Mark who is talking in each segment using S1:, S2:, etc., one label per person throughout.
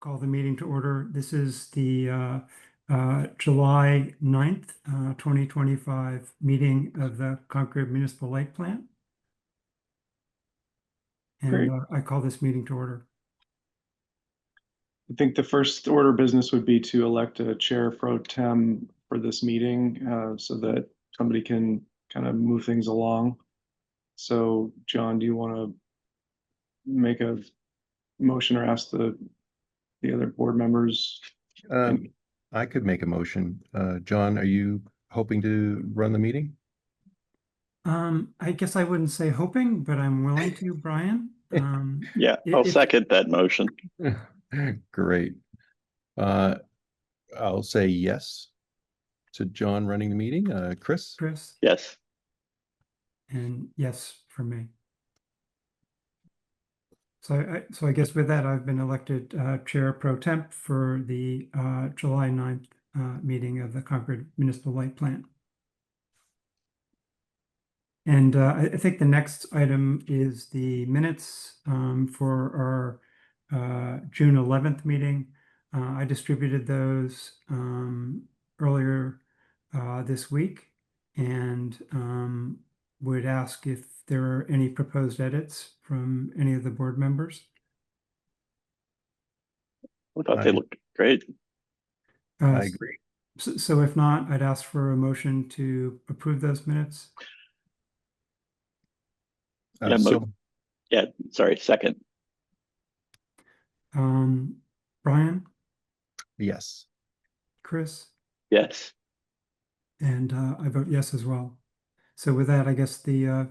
S1: Call the meeting to order. This is the July 9th, 2025 meeting of the Concord Municipal Light Plant.
S2: Great.
S1: And I call this meeting to order.
S2: I think the first order of business would be to elect a chair pro tem for this meeting so that somebody can kind of move things along. So, John, do you want to make a motion or ask the other board members?
S3: I could make a motion. John, are you hoping to run the meeting?
S1: I guess I wouldn't say hoping, but I'm willing to, Brian.
S4: Yeah, I'll second that motion.
S3: Great. I'll say yes to John running the meeting. Chris?
S1: Chris?
S4: Yes.
S1: And yes for me. So I guess with that, I've been elected chair pro temp for the July 9th meeting of the Concord Municipal Light Plant. And I think the next item is the minutes for our June 11th meeting. I distributed those earlier this week and would ask if there are any proposed edits from any of the board members.
S4: I thought they looked great.
S3: I agree.
S1: So if not, I'd ask for a motion to approve those minutes.
S4: Yeah, sorry, second.
S1: Brian?
S3: Yes.
S1: Chris?
S4: Yes.
S1: And I vote yes as well. So with that, I guess the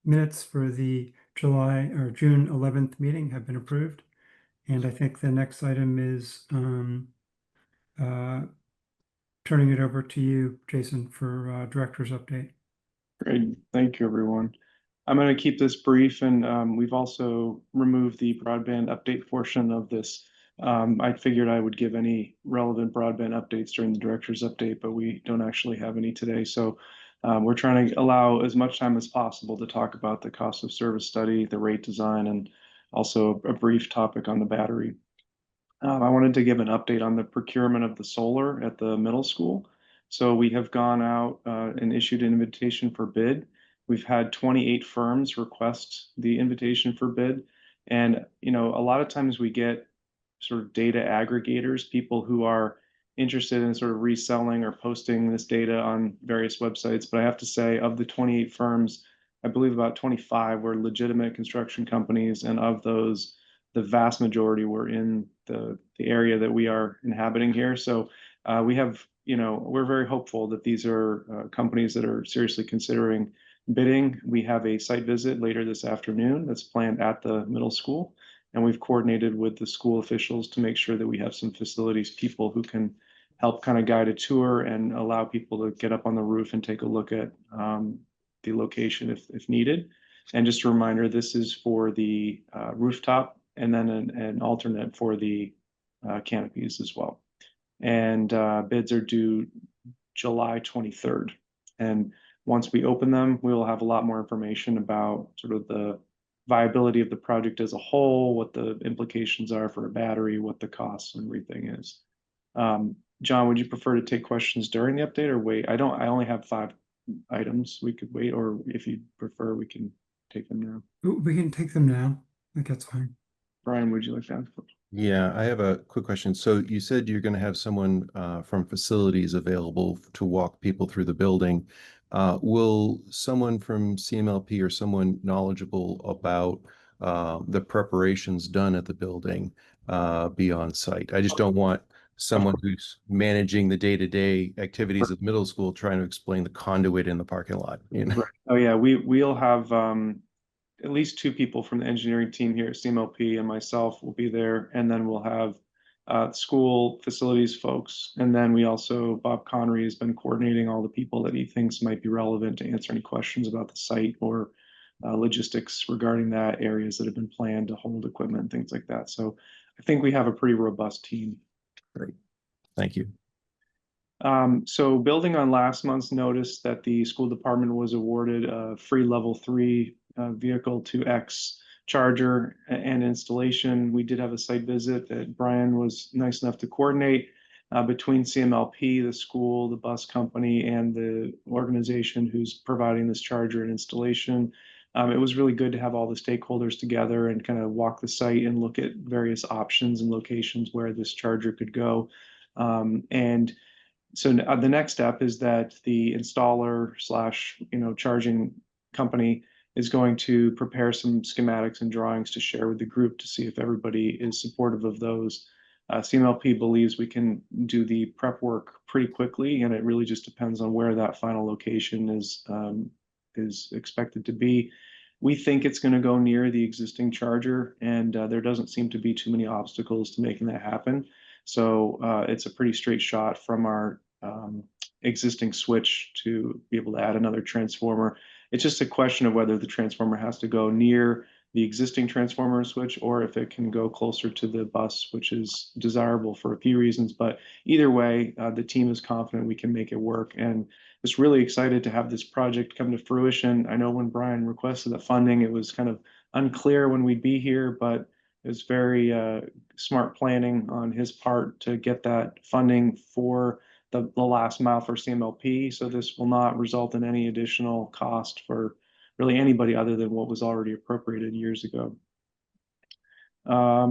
S1: minutes for the July or June 11th meeting have been approved. And I think the next item is turning it over to you, Jason, for director's update.
S2: Great. Thank you, everyone. I'm going to keep this brief, and we've also removed the broadband update portion of this. I figured I would give any relevant broadband updates during the director's update, but we don't actually have any today. So we're trying to allow as much time as possible to talk about the cost of service study, the rate design, and also a brief topic on the battery. I wanted to give an update on the procurement of the solar at the middle school. So we have gone out and issued an invitation for bid. We've had 28 firms request the invitation for bid. And, you know, a lot of times we get sort of data aggregators, people who are interested in sort of reselling or posting this data on various websites. But I have to say, of the 28 firms, I believe about 25 were legitimate construction companies. And of those, the vast majority were in the area that we are inhabiting here. So we have, you know, we're very hopeful that these are companies that are seriously considering bidding. We have a site visit later this afternoon that's planned at the middle school. And we've coordinated with the school officials to make sure that we have some facilities people who can help kind of guide a tour and allow people to get up on the roof and take a look at the location if needed. And just a reminder, this is for the rooftop and then an alternate for the canopies as well. And bids are due July 23rd. And once we open them, we will have a lot more information about sort of the viability of the project as a whole, what the implications are for a battery, what the cost and everything is. John, would you prefer to take questions during the update or wait? I only have 5 items. We could wait, or if you prefer, we can take them now.
S1: We can take them now. I think that's fine.
S2: Brian, would you like to ask?
S3: Yeah, I have a quick question. So you said you're going to have someone from facilities available to walk people through the building. Will someone from CMLP or someone knowledgeable about the preparations done at the building be on site? I just don't want someone who's managing the day-to-day activities of middle school trying to explain the conduit in the parking lot. You know?
S2: Right. Oh yeah, we'll have at least 2 people from the engineering team here at CMLP and myself will be there, and then we'll have school facilities folks, and then we also, Bob Connery has been coordinating all the people that he thinks might be relevant to answer any questions about the site or logistics regarding that, areas that have been planned to hold equipment, things like that. So I think we have a pretty robust team.
S3: Great, thank you.
S2: So building on last month's notice that the school department was awarded a free level 3 vehicle to X charger and installation. We did have a site visit that Brian was nice enough to coordinate between CMLP, the school, the bus company, and the organization who's providing this charger and installation. It was really good to have all the stakeholders together and kind of walk the site and look at various options and locations where this charger could go. And so the next step is that the installer slash, charging company is going to prepare some schematics and drawings to share with the group to see if everybody is supportive of those. CMLP believes we can do the prep work pretty quickly, and it really just depends on where that final location is expected to be. We think it's going to go near the existing charger, and there doesn't seem to be too many obstacles to making that happen. So it's a pretty straight shot from our existing switch to be able to add another transformer. It's just a question of whether the transformer has to go near the existing transformer switch or if it can go closer to the bus, which is desirable for a few reasons. But either way, the team is confident we can make it work, and just really excited to have this project come to fruition. I know when Brian requested the funding, it was kind of unclear when we'd be here, but it was very smart planning on his part to get that funding for the last mile for CMLP. So this will not result in any additional cost for really anybody other than what was already appropriated years ago. I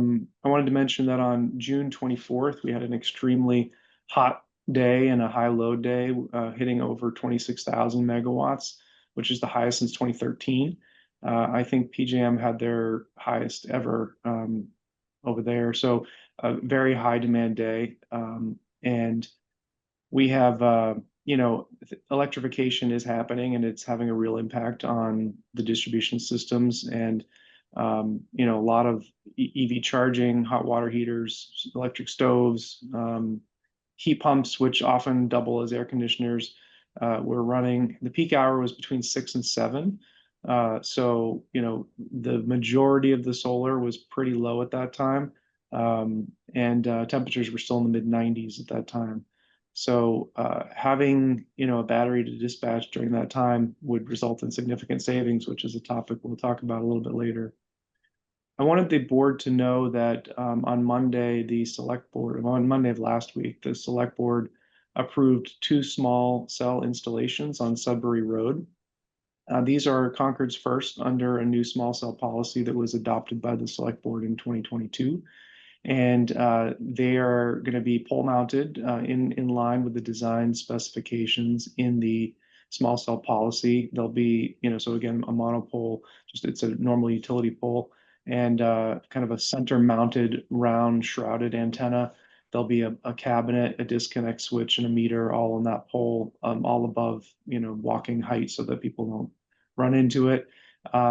S2: wanted to mention that on June 24th, we had an extremely hot day and a high load day, hitting over 26,000 megawatts, which is the highest since 2013. I think PJM had their highest ever over there. So a very high demand day. And we have, electrification is happening and it's having a real impact on the distribution systems. And, a lot of EV charging, hot water heaters, electric stoves, heat pumps, which often double as air conditioners, were running. The peak hour was between 6 and 7. So, the majority of the solar was pretty low at that time. And temperatures were still in the mid 90s at that time. So having, a battery to dispatch during that time would result in significant savings, which is a topic we'll talk about a little bit later. I wanted the board to know that on Monday, on Monday of last week, the select board approved 2 small cell installations on Sudbury Road. These are Concord's first under a new small cell policy that was adopted by the select board in 2022. And they are going to be pole mounted in line with the design specifications in the small cell policy. They'll be, so again, a monopole, it's a normal utility pole, and kind of a center mounted round shrouded antenna. There'll be a cabinet, a disconnect switch, and a meter all on that pole, all above, walking height so that people don't run into it.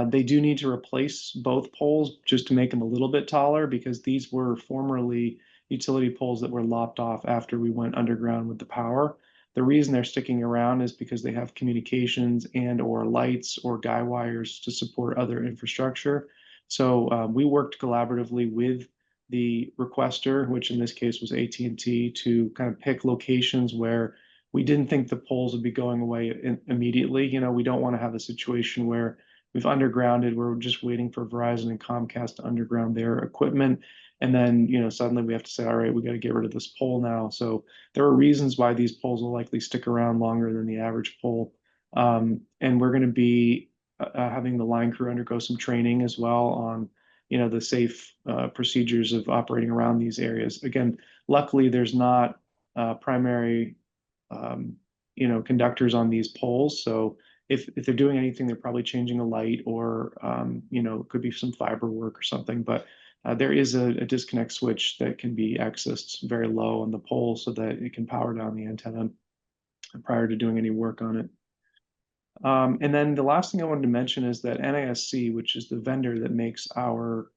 S2: They do need to replace both poles just to make them a little bit taller, because these were formerly utility poles that were lopped off after we went underground with the power. The reason they're sticking around is because they have communications and or lights or guy wires to support other infrastructure. So we worked collaboratively with the requester, which in this case was AT&T, to kind of pick locations where we didn't think the poles would be going away immediately. We don't want to have a situation where we've undergrounded, we're just waiting for Verizon and Comcast to underground their equipment. And then, suddenly we have to say, all right, we got to get rid of this pole now. So there are reasons why these poles will likely stick around longer than the average pole. And we're going to be having the line crew undergo some training as well on, the safe procedures of operating around these areas. Again, luckily there's not primary, conductors on these poles. So if they're doing anything, they're probably changing a light or, could be some fiber work or something. But there is a disconnect switch that can be accessed very low on the pole so that it can power down the antenna prior to doing any work on it. And then the last thing I wanted to mention is that NISC, which is the vendor that makes our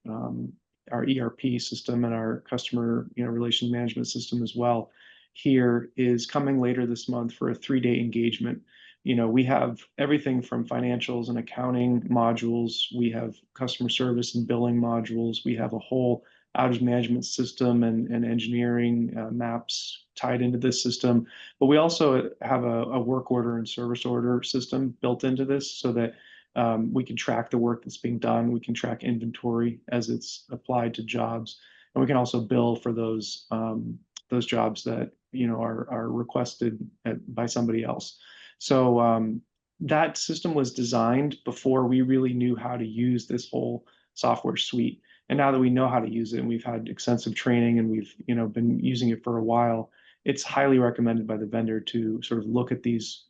S2: ERP system and our customer relations management system as well, here is coming later this month for a 3-day engagement. We have everything from financials and accounting modules. We have customer service and billing modules. We have a whole outage management system and engineering maps tied into this system. But we also have a work order and service order system built into this so that we can track the work that's being done. We can track inventory as it's applied to jobs, and we can also bill for those jobs that are requested by somebody else. So that system was designed before we really knew how to use this whole software suite. And now that we know how to use it, and we've had extensive training, and we've been using it for a while, it's highly recommended by the vendor to sort of look at these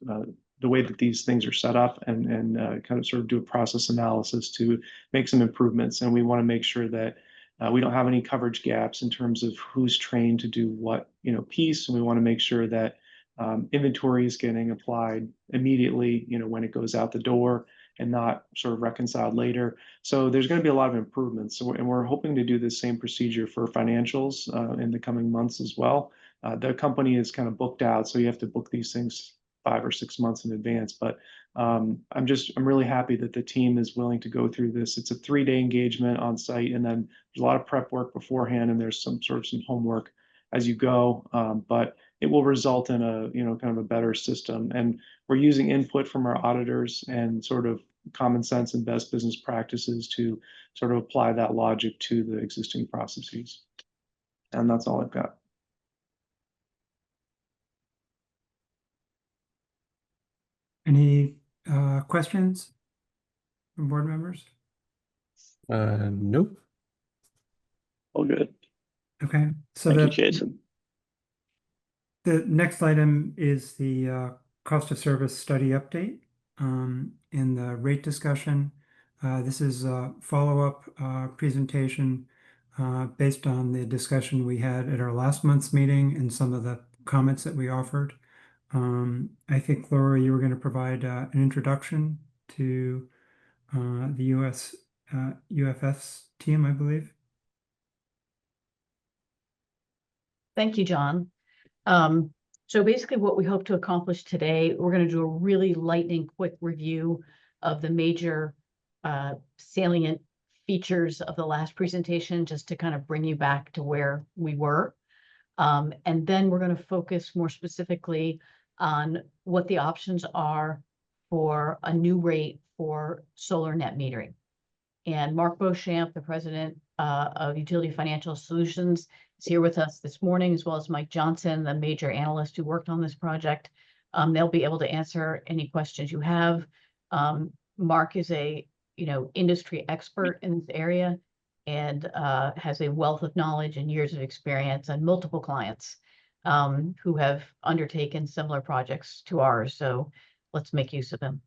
S2: the way that these things are set up, and kind of sort of do a process analysis to make some improvements. And we want to make sure that we don't have any coverage gaps in terms of who's trained to do what piece, and we want to make sure that inventory is getting applied immediately when it goes out the door, and not sort of reconciled later. So there's going to be a lot of improvements. So, and we're hoping to do the same procedure for financials in the coming months as well. The company is kind of booked out, so you have to book these things 5 or 6 months in advance. But I'm really happy that the team is willing to go through this. It's a 3-day engagement on site, and then there's a lot of prep work beforehand, and there's some homework as you go. But it will result in a kind of a better system. And we're using input from our auditors and sort of common sense and best business practices to sort of apply that logic to the existing processes. And that's all I've got.
S1: Any questions from board members?
S3: Nope.
S4: All good.
S1: Okay, so
S4: Thank you, Jason.
S1: the next item is the cost of service study update in the rate discussion. This is a follow-up presentation based on the discussion we had at our last month's meeting and some of the comments that we offered. I think, Laura, you were going to provide an introduction to the UFS team, I believe.
S5: Thank you, John. So basically what we hope to accomplish today, we're going to do a really lightning quick review of the major salient features of the last presentation, just to kind of bring you back to where we were. And then we're going to focus more specifically on what the options are for a new rate for solar net metering. And Mark Beauchamp, the president of Utility Financial Solutions, is here with us this morning, as well as Mike Johnson, the major analyst who worked on this project. They'll be able to answer any questions you have. Mark is a industry expert in this area, and has a wealth of knowledge and years of experience and multiple clients who have undertaken similar projects to ours. So let's make use of them.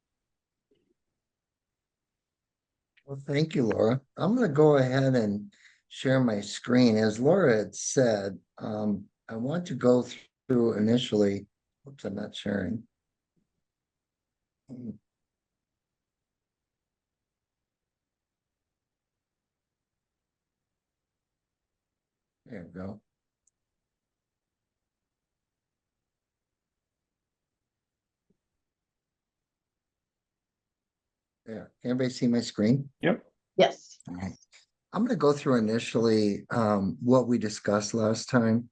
S6: Well, thank you, Laura. I'm going to go ahead and share my screen. As Laura had said, I want to go through initially. Oops, I'm not sharing. There we go. There. Can everybody see my screen?
S2: Yep.
S5: Yes.
S6: All right. I'm going to go through initially what we discussed last time.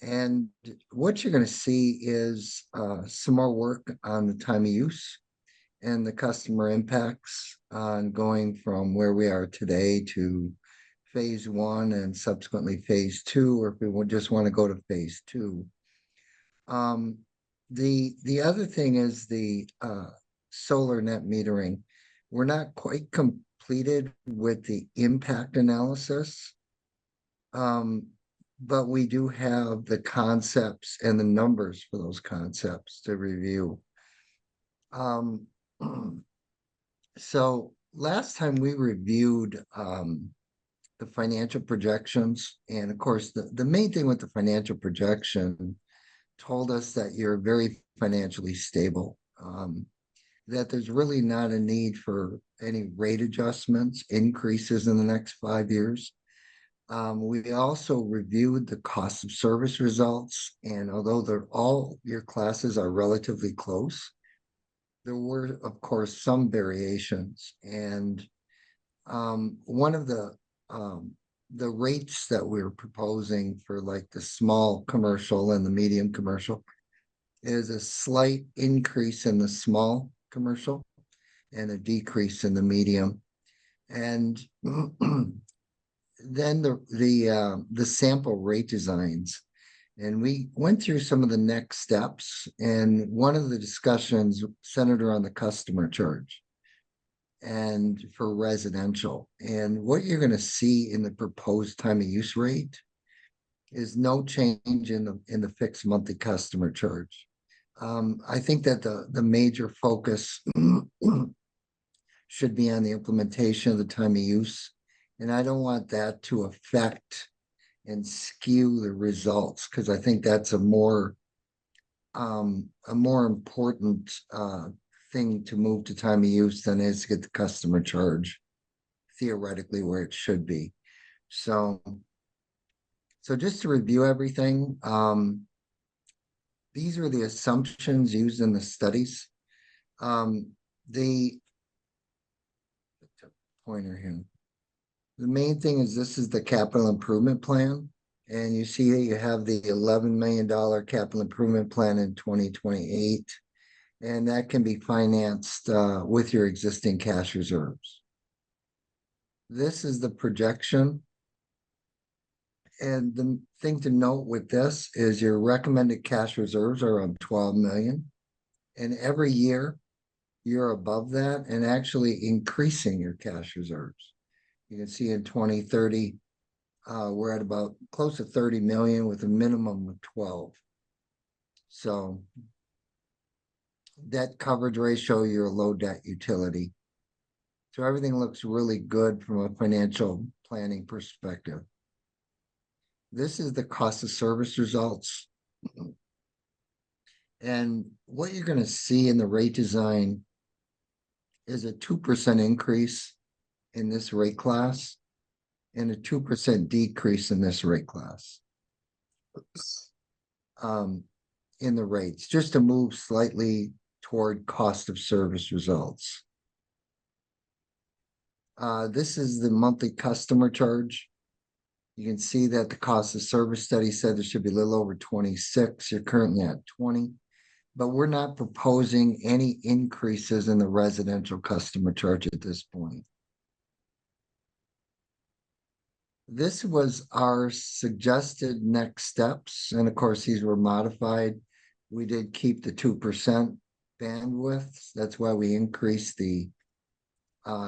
S6: And what you're going to see is some more work on the time of use and the customer impacts on going from where we are today to phase 1 and subsequently phase 2, or if we just want to go to phase 2. The other thing is the solar net metering. We're not quite completed with the impact analysis, but we do have the concepts and the numbers for those concepts to review. So last time we reviewed the financial projections, and of course the main thing with the financial projection told us that you're very financially stable, that there's really not a need for any rate adjustments, increases in the next 5 years. We also reviewed the cost of service results, and although all your classes are relatively close, there were, of course, some variations. And one of the rates that we're proposing for like the small commercial and the medium commercial is a slight increase in the small commercial and a decrease in the medium. And then the sample rate designs. And we went through some of the next steps, and one of the discussions centered around the customer charge and for residential. And what you're going to see in the proposed time of use rate is no change in the fixed monthly customer charge. I think that the major focus should be on the implementation of the time of use, and I don't want that to affect and skew the results, because I think that's a more important thing to move to time of use than is to get the customer charge theoretically where it should be. So just to review everything, these are the assumptions used in the studies. The pointer here. The main thing is this is the capital improvement plan. And you see you have the $11 million capital improvement plan in 2028. And that can be financed with your existing cash reserves. This is the projection. And the thing to note with this is your recommended cash reserves are around 12 million. And every year you're above that and actually increasing your cash reserves. You can see in 2030, we're at about close to 30 million with a minimum of 12. So debt coverage ratio, you're a low debt utility. So everything looks really good from a financial planning perspective. This is the cost of service results. And what you're going to see in the rate design is a 2% increase in this rate class and a 2% decrease in this rate class in the rates, just to move slightly toward cost of service results. This is the monthly customer charge. You can see that the cost of service study said there should be a little over 26. You're currently at 20, but we're not proposing any increases in the residential customer charge at this point. This was our suggested next steps. And of course, these were modified. We did keep the 2% bandwidth. That's why we increased the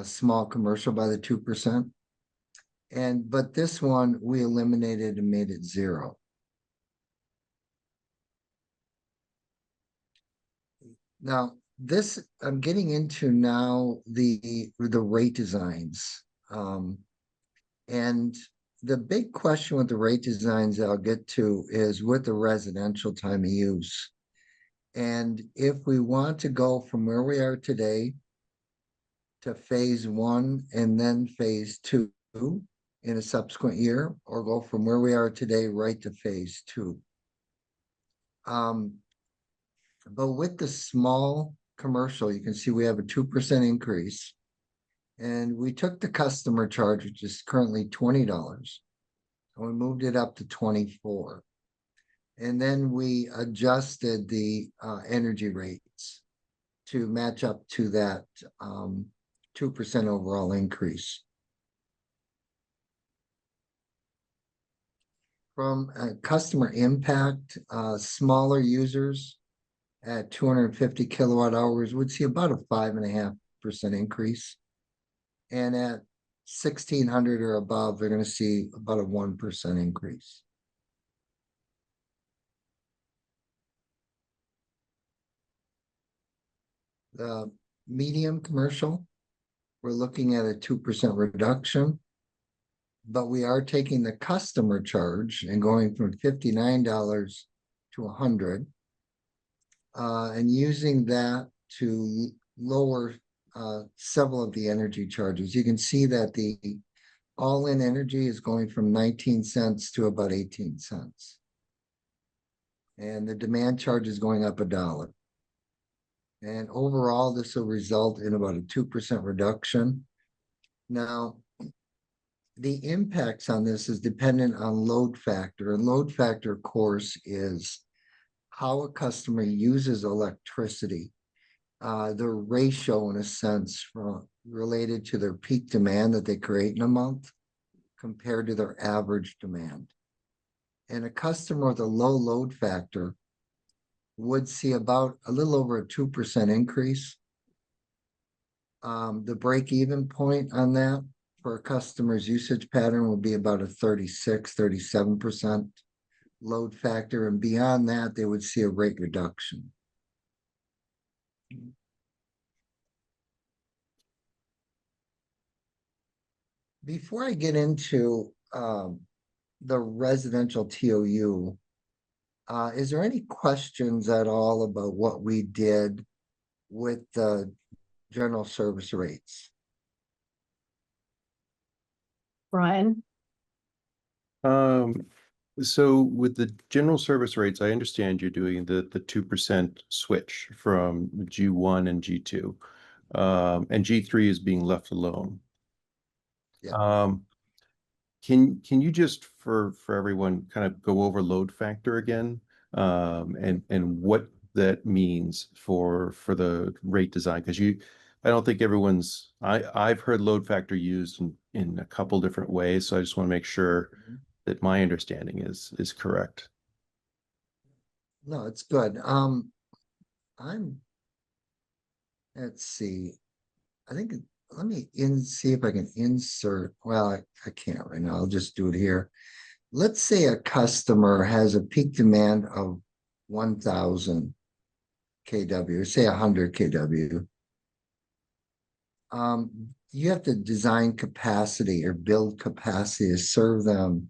S6: small commercial by the 2%. But this one we eliminated and made it 0. Now, this I'm getting into now the rate designs. And the big question with the rate designs I'll get to is with the residential time of use. And if we want to go from where we are today to phase 1 and then phase 2 in a subsequent year, or go from where we are today right to phase 2. But with the small commercial, you can see we have a 2% increase. And we took the customer charge, which is currently $20, and we moved it up to 24. And then we adjusted the energy rates to match up to that 2% overall increase. From a customer impact, smaller users at 250 kilowatt hours would see about a 5.5% increase. And at 1600 or above, they're going to see about a 1% increase. The medium commercial, we're looking at a 2% reduction, but we are taking the customer charge and going from $59 to $100, and using that to lower several of the energy charges. You can see that the all-in energy is going from 19 cents to about 18 cents. And the demand charge is going up $1. And overall, this will result in about a 2% reduction. Now, the impacts on this is dependent on load factor. And load factor, of course, is how a customer uses electricity. the ratio in a sense related to their peak demand that they create in a month compared to their average demand. And a customer with a low load factor would see about a little over a 2% increase. The break-even point on that for a customer's usage pattern would be about a 37% load factor, and beyond that, they would see a rate reduction. Before I get into the residential TOU, is there any questions at all about what we did with the general service rates?
S5: Brian?
S3: So with the general service rates, I understand you're doing the 2% switch from G1 and G2. And G3 is being left alone.
S6: Yeah.
S3: Can you just for everyone kind of go over load factor again, and what that means for the rate design? Because I don't think I've heard load factor used in a couple different ways, so I just want to make sure that my understanding is correct.
S6: No, it's good. Let's see. I think let me see if I can insert. Well, I can't right now. I'll just do it here. Let's say a customer has a peak demand of 1,000 kW, or say 100 kW. You have to design capacity or build capacity to serve them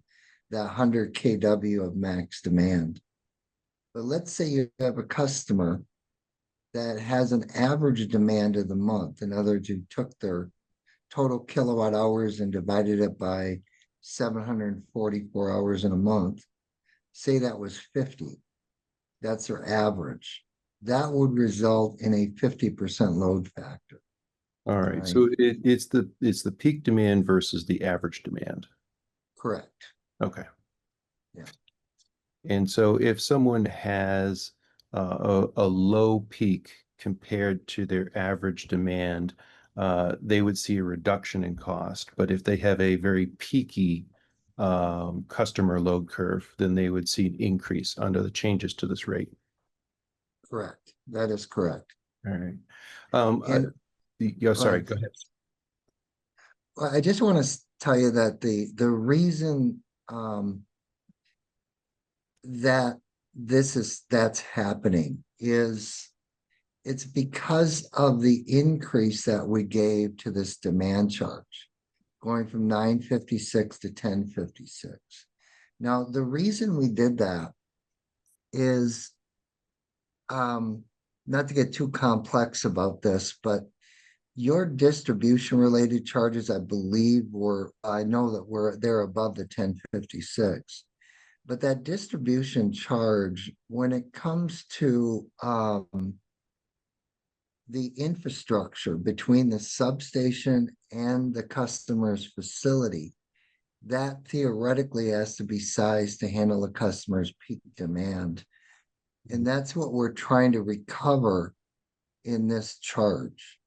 S6: that 100 kW of max demand. But let's say you have a customer that has an average demand of the month. In other words, you took their total kilowatt hours and divided it by 744 hours in a month. Say that was 50. That's their average. That would result in a 50% load factor.
S3: All right.
S6: Right.
S3: So it's the peak demand versus the average demand.
S6: Correct.
S3: Okay.
S6: Yeah.
S3: And so if someone has a low peak compared to their average demand, they would see a reduction in cost. But if they have a very peaky customer load curve, then they would see an increase under the changes to this rate.
S6: Correct. That is correct.
S3: All right.
S6: And
S3: Yeah, sorry, go ahead.
S6: well, I just want to tell you that the reason that that's happening is it's because of the increase that we gave to this demand charge, going from 956 to 1056. Now, the reason we did that is not to get too complex about this, but your distribution related charges, I believe, I know that they're above the 1056. But that distribution charge, when it comes to the infrastructure between the substation and the customer's facility, that theoretically has to be sized to handle the customer's peak demand. And that's what we're trying to recover in this charge.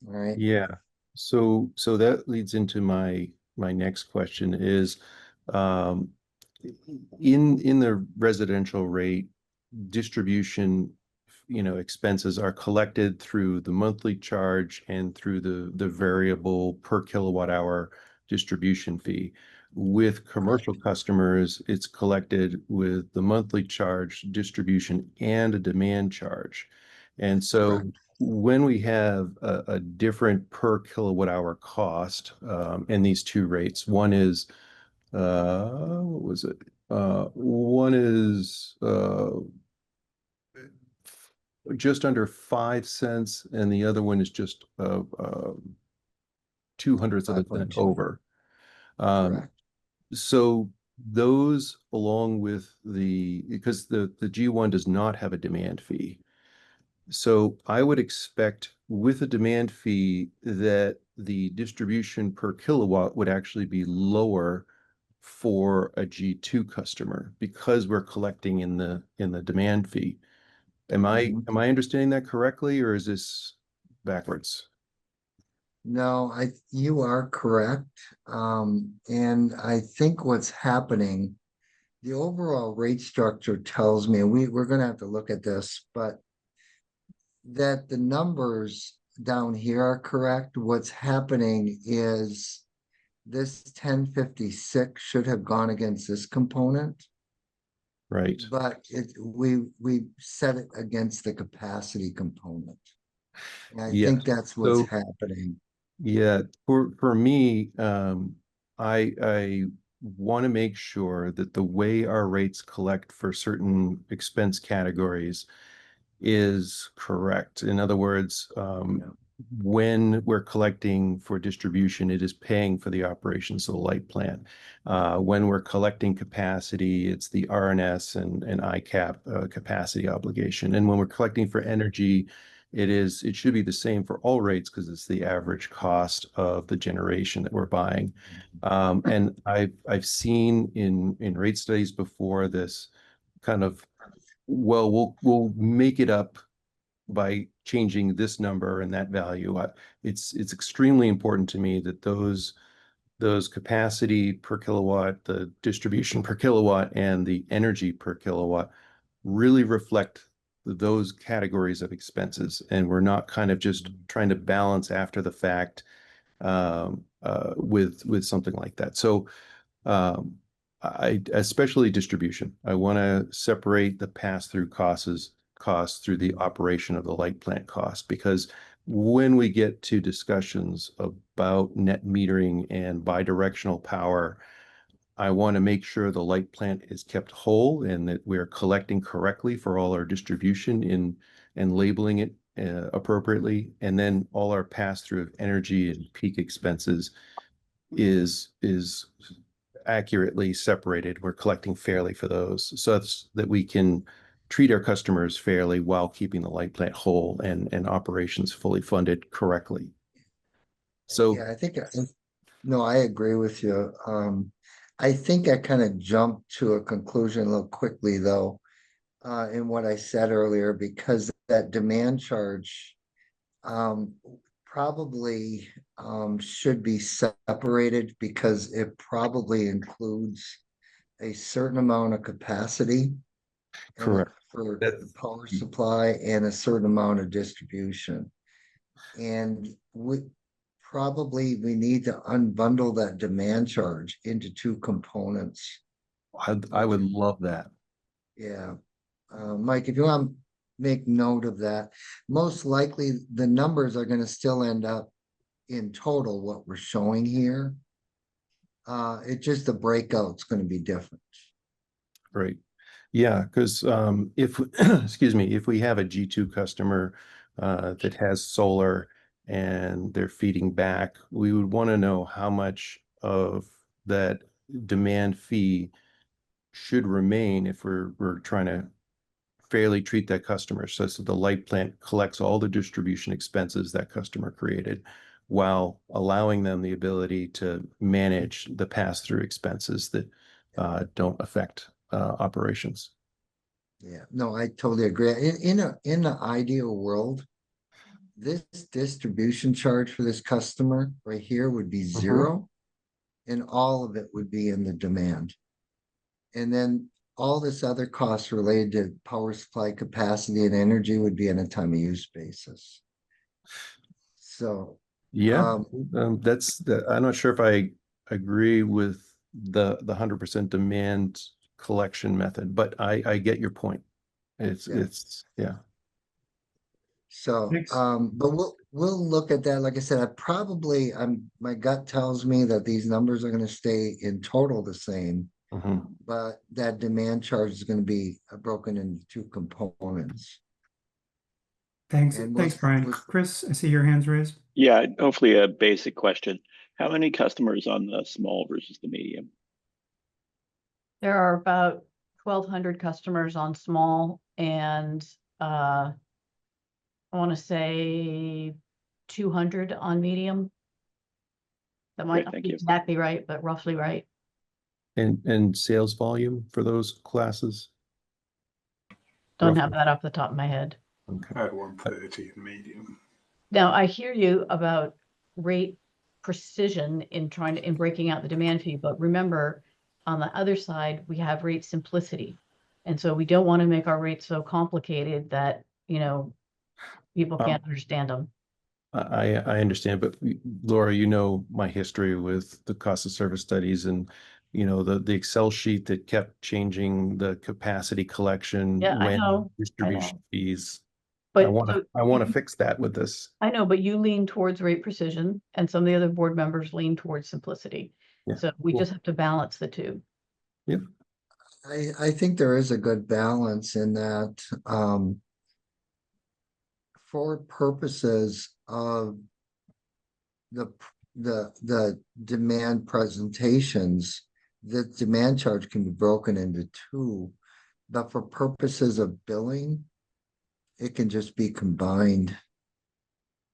S6: All right.
S3: Yeah. So that leads into my next question is, in the residential rate, distribution, expenses are collected through the monthly charge and through the variable per kilowatt hour distribution fee. With commercial customers, it's collected with the monthly charge, distribution, and a demand charge. And so
S6: Correct.
S3: when we have a different per kilowatt hour cost in these two rates, one is what was it? One is just under 5 cents, and the other one is just 2/100 of a cent
S6: 5.2.
S3: over.
S6: Correct.
S3: So those, along with because the G1 does not have a demand fee. So I would expect with a demand fee that the distribution per kilowatt would actually be lower for a G2 customer because we're collecting in the demand fee. Am
S6: Mhm.
S3: I understanding that correctly, or is this backwards?
S6: No, you are correct. And I think what's happening, the overall rate structure tells me, and we're gonna have to look at this, but that the numbers down here are correct. What's happening is this 1056 should have gone against this component,
S3: Right.
S6: but we set it against the capacity component. And I
S3: Yeah.
S6: think that's what's
S3: So
S6: happening.
S3: yeah, for me, I want to make sure that the way our rates collect for certain expense categories is correct. In other words, when we're collecting for distribution, it is paying for the operations of the light plant. When we're collecting capacity, it's the RNS and ICAP capacity obligation. And when we're collecting for energy, it should be the same for all rates because it's the average cost of the generation that we're buying. And I've seen in rate studies before this kind of, well, we'll make it up by changing this number and that value. It's extremely important to me that those capacity per kilowatt, the distribution per kilowatt, and the energy per kilowatt really reflect those categories of expenses, and we're not kind of just trying to balance after the fact with something like that. So especially distribution, I want to separate the pass-through costs through the operation of the light plant cost, because when we get to discussions about net metering and bidirectional power, I want to make sure the light plant is kept whole and that we're collecting correctly for all our distribution and labeling it appropriately. And then all our pass-through of energy and peak expenses is accurately separated. We're collecting fairly for those, so that's that we can treat our customers fairly while keeping the light plant whole and operations fully funded correctly. So
S6: Yeah, no, I agree with you. I think I kind of jumped to a conclusion a little quickly though, in what I said earlier, because that demand charge probably should be separated because it probably includes a certain amount of capacity and
S3: correct.
S6: for
S3: That's
S6: power supply and a certain amount of distribution. And we need to unbundle that demand charge into two components.
S3: I would love that.
S6: Yeah. Mike, if you want to make note of that, most likely the numbers are going to still end up in total what we're showing here. It's just the breakout's going to be different.
S3: Right. Yeah, because if excuse me, if we have a G2 customer that has solar and they're feeding back, we would want to know how much of that demand fee should remain if we're trying to fairly treat that customer, so that the light plant collects all the distribution expenses that customer created while allowing them the ability to manage the pass-through expenses that don't affect operations.
S6: Yeah, no, I totally agree. In the ideal world, this distribution charge for this customer right here would be zero, and all of it would be in the demand. And then all this other costs related to power supply capacity and energy would be on a time of use basis. So,
S3: Yeah,
S6: um,
S3: I'm not sure if I agree with the 100% demand collection method, but I get your point.
S6: Yeah.
S3: Yeah.
S6: so,
S1: Thanks.
S6: but we'll look at that. Like I said, my gut tells me that these numbers are gonna stay in total the same,
S3: Mhm.
S6: but that demand charge is gonna be broken into two components.
S1: Thanks,
S6: And
S1: thanks, Brian. Chris, I see your hands raised.
S4: Yeah, hopefully a basic question. How many customers on the small versus the medium?
S5: There are about 1,200 customers on small and I want to say 200 on medium. That might
S4: Great,
S5: not
S4: thank
S5: be
S4: you.
S5: exactly right, but roughly right.
S3: And sales volume for those classes?
S5: Don't have
S3: Roughly.
S5: that off the top of my head.
S3: Okay.
S7: I had 130 in medium.
S5: Now, I hear you about rate precision in breaking out the demand fee, but remember, on the other side, we have rate simplicity. And so we don't want to make our rates so complicated that, people can't understand them.
S3: I understand, but Laura, you know my history with the cost of service studies and the Excel sheet that kept changing the capacity collection
S5: Yeah, I
S3: when
S5: know.
S3: distribution fees.
S5: But
S3: I want to fix that with this.
S5: I know, but you lean towards rate precision and some of the other board members lean towards simplicity.
S3: Yeah,
S5: So we
S3: cool.
S5: just have to balance the two.
S3: Yep.
S6: I think there is a good balance in that, for purposes of the demand presentations, the demand charge can be broken into two, but for purposes of billing, it can just be combined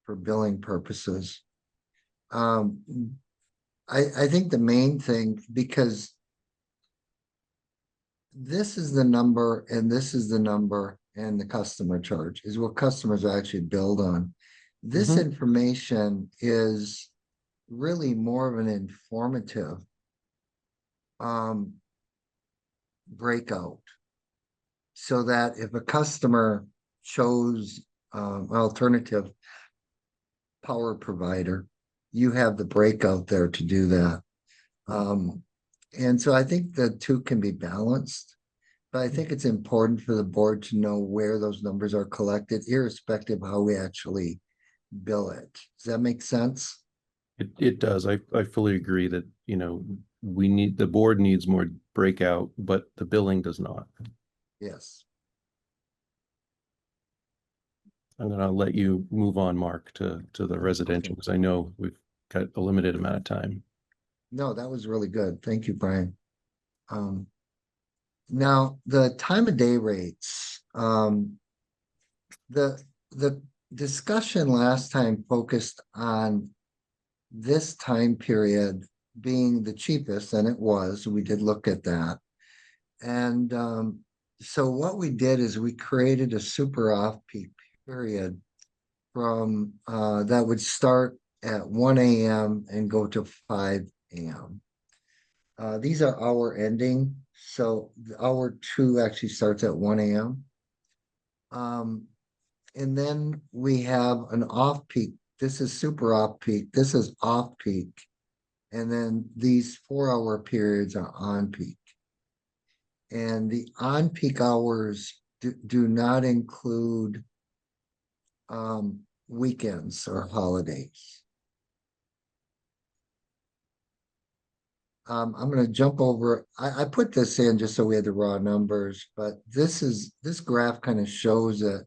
S6: for billing purposes. I think the main thing, because this is the number and this is the number and the customer charge is what customers actually billed on. This information is really more of an informative breakout, so that if a customer chose alternative power provider, you have the breakout there to do that. And so I think the two can be balanced, but I think it's important for the board to know where those numbers are collected, irrespective of how we actually bill it. Does that make sense?
S3: It does. I fully agree that, the board needs more breakout, but the billing does not.
S6: Yes.
S3: I'm gonna let you move on, Mark, to the residential, because I know we've got a limited amount of time.
S6: No, that was really good. Thank you, Brian. Now the time of day rates, the discussion last time focused on this time period being the cheapest, and it was. We did look at that. And so what we did is we created a super off-peak period from that would start at 1 a.m. and go to 5 a.m. These are hour ending, so hour 2 actually starts at 1 a.m. And then we have an off-peak. This is super off-peak. This is off-peak. And then these 4-hour periods are on-peak. And the on-peak hours do not include weekends or holidays. I'm going to jump over. I put this in just so we had the raw numbers, but this graph kind of shows that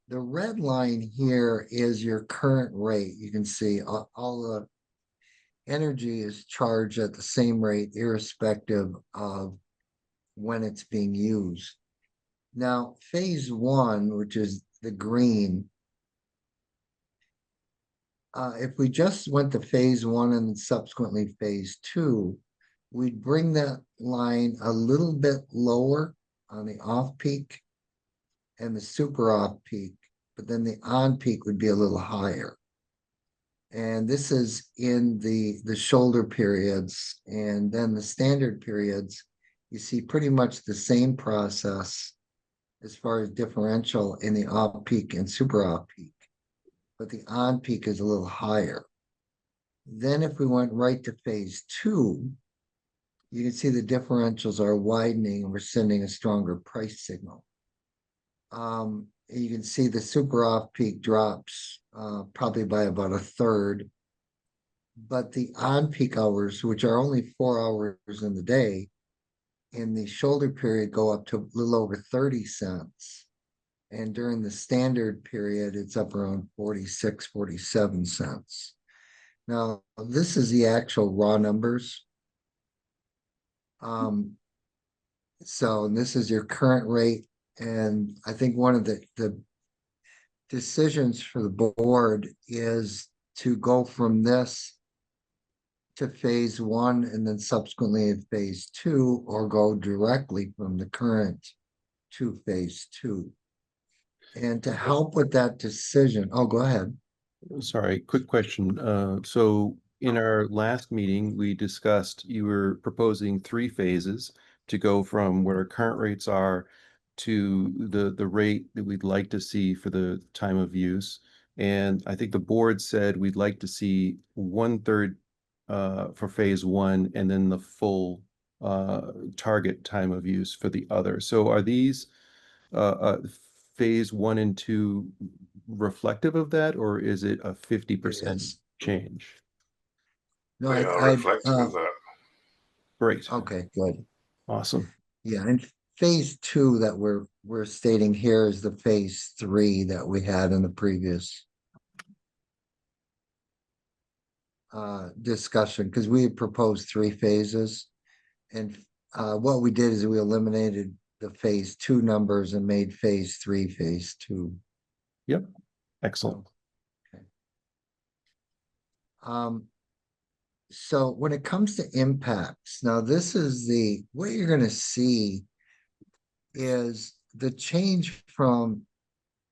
S6: the red line here is your current rate. You can see all the energy is charged at the same rate, irrespective of when it's being used. Now, phase 1, which is the green, if we just went to phase 1 and subsequently phase 2, we'd bring that line a little bit lower on the off-peak and the super off-peak, but then the on-peak would be a little higher. And this is in the shoulder periods, and then the standard periods, you see pretty much the same process as far as differential in the off-peak and super off-peak, but the on-peak is a little higher. Then if we went right to phase 2, you can see the differentials are widening and we're sending a stronger price signal. You can see the super off-peak drops probably by about a third, but the on-peak hours, which are only 4 hours in the day, in the shoulder period go up to a little over 30 cents. And during the standard period, it's up around 46, 47 cents. Now, this is the actual raw numbers. So this is your current rate. And I think one of the decisions for the board is to go from this to phase 1 and then subsequently in phase 2, or go directly from the current to phase 2. And to help with that decision, oh, go ahead.
S3: Sorry, quick question. So in our last meeting, we discussed you were proposing 3 phases to go from what our current rates are to the rate that we'd like to see for the time of use. And I think the board said we'd like to see 1/3 for phase one and then the full target time of use for the other. So are these phase one and two reflective of that, or is it a 50%
S6: Yes.
S3: change?
S6: No,
S7: They are reflective of that.
S3: Great,
S6: okay, good.
S3: awesome.
S6: Yeah, and phase two that we're stating here is the phase three that we had in the previous discussion, because we had proposed 3 phases. And what we did is we eliminated the phase two numbers and made phase three phase two.
S3: Yep, excellent.
S6: Okay. So when it comes to impacts, now this is what you're going to see is the change from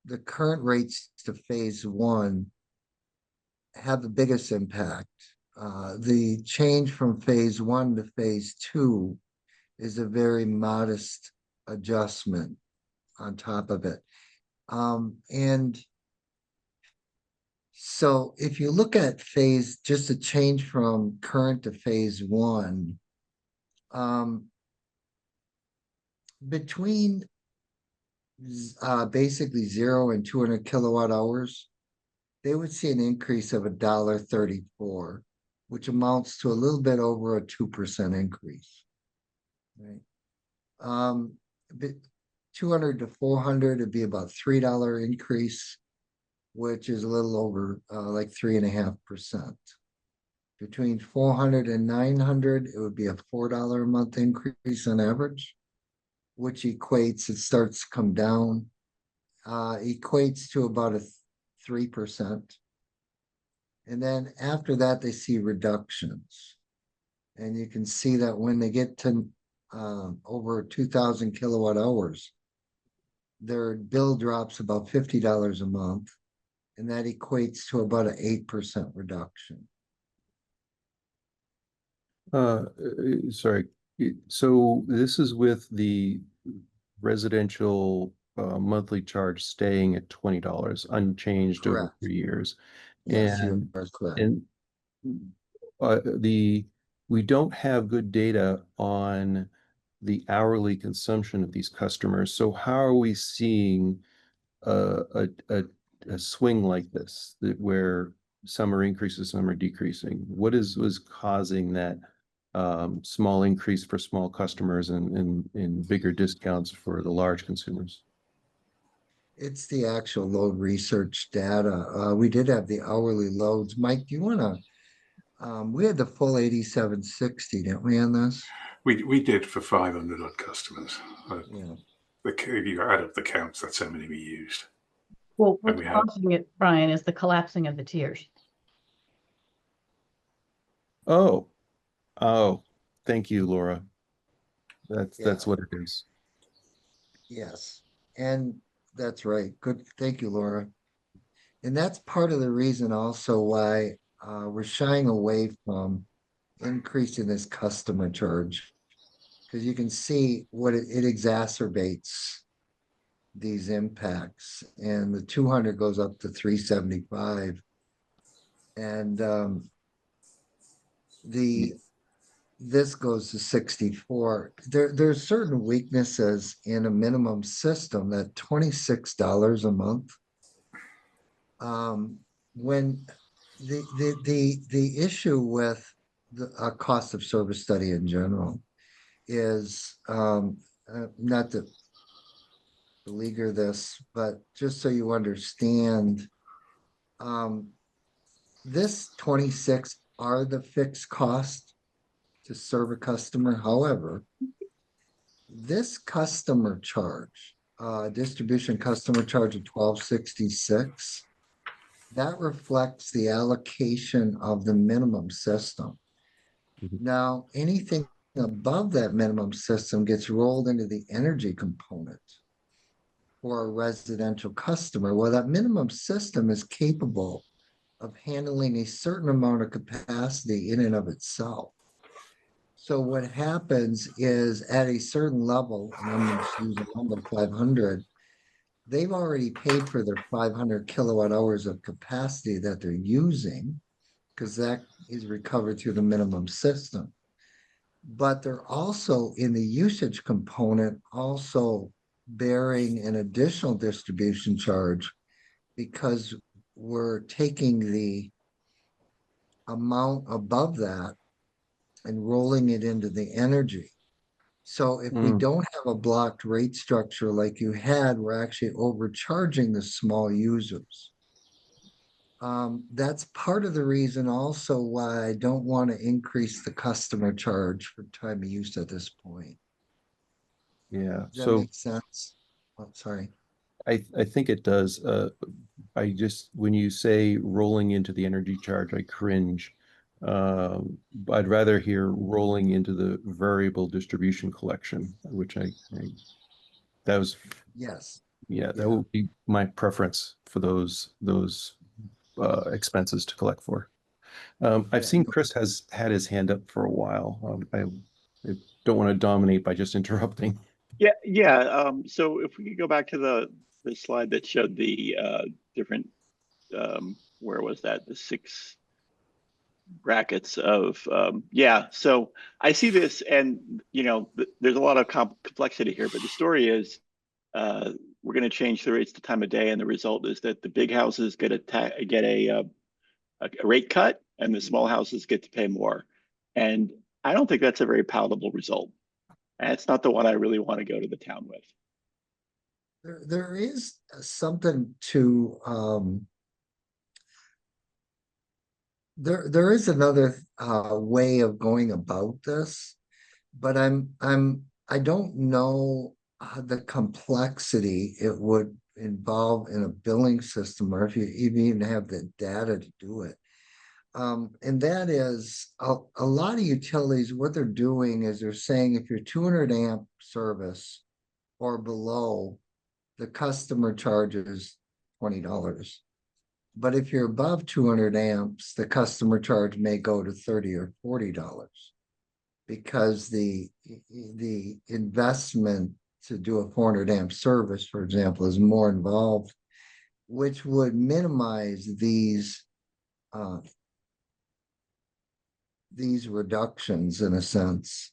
S6: the current rates to phase one have the biggest impact. The change from phase one to phase two is a very modest adjustment on top of it. And so if you look at just a change from current to phase one, between basically 0 and 200 kilowatt hours, they would see an increase of $1.34, which amounts to a little bit over a 2% increase. Right. 200 to 400 would be about $3 increase, which is a little over like 3.5%. Between 400 and 900, it would be a $4 a month increase on average, which equates, it starts to come down, equates to about a 3%. And then after that, they see reductions. And you can see that when they get to over 2,000 kilowatt hours, their bill drops about $50 a month. And that equates to about an 8% reduction.
S3: Sorry. So this is with the residential monthly charge staying at $20 unchanged over
S6: Correct.
S3: 3 years.
S6: Yes, you
S3: And
S6: are correct.
S3: and we don't have good data on the hourly consumption of these customers. So how are we seeing a swing like this, where some are increasing, some are decreasing? What was causing that small increase for small customers and bigger discounts for the large consumers?
S6: It's the actual load research data. We did have the hourly loads. Mike, do you want to? We had the full 8760, didn't we, on this?
S7: We did for 500 odd customers.
S6: Yeah.
S7: If you add up the counts, that's how many we used.
S5: Well,
S7: And
S5: what's
S7: we had-
S5: causing it, Brian, is the collapsing of the tiers.
S3: Oh, thank you, Laura. That's
S6: Yeah.
S3: what it is.
S6: Yes. And that's right. Good. Thank you, Laura. And that's part of the reason also why we're shying away from increasing this customer charge. Because you can see what it exacerbates these impacts. And the 200 goes up to 375. And this goes to 64. There's certain weaknesses in a minimum system that $26 a month. When the issue with the cost of service study in general is not to beleaguer this, but just so you understand, this 26 are the fixed cost to serve a customer. However, this customer charge, distribution customer charge of 1266, that reflects the allocation of the minimum system. Now, anything above that minimum system gets rolled into the energy component. for a residential customer. Well, that minimum system is capable of handling a certain amount of capacity in and of itself. So what happens is at a certain level, and I'm just using a number 500, they've already paid for their 500 kilowatt hours of capacity that they're using, because that is recovered through the minimum system. But they're also in the usage component also bearing an additional distribution charge, because we're taking the amount above that and rolling it into the energy. So if we don't have a blocked rate structure like you had, we're actually overcharging the small users. That's part of the reason also why I don't want to increase the customer charge for time of use at this point.
S3: Yeah,
S6: Does that
S3: so
S6: make sense? Oh, sorry.
S3: I think it does. I just, when you say rolling into the energy charge, I cringe. I'd rather hear rolling into the variable distribution collection, which that was,
S6: Yes.
S3: yeah, that
S6: Yeah.
S3: would be my preference for those expenses to collect for. I've
S6: Yeah,
S3: seen
S6: no.
S3: Chris has had his hand up for a while. I don't want to dominate by just interrupting.
S4: Yeah. So if we could go back to the slide that showed the different, where was that? The 6 brackets of, yeah. So I see this, and there's a lot of complexity here, but the story is we're going to change the rates to time of day, and the result is that the big houses get a rate cut, and the small houses get to pay more. And I don't think that's a very palatable result. And it's not the one I really want to go to the town with.
S6: There is something to there is another way of going about this, but I don't know the complexity it would involve in a billing system, or if you even have the data to do it. And that is a lot of utilities, what they're doing is they're saying if you're 200 amp service or below, the customer charges $20. But if you're above 200 amps, the customer charge may go to $30 or $40, because the investment to do a 400 amp service, for example, is more involved, which would minimize these reductions in a sense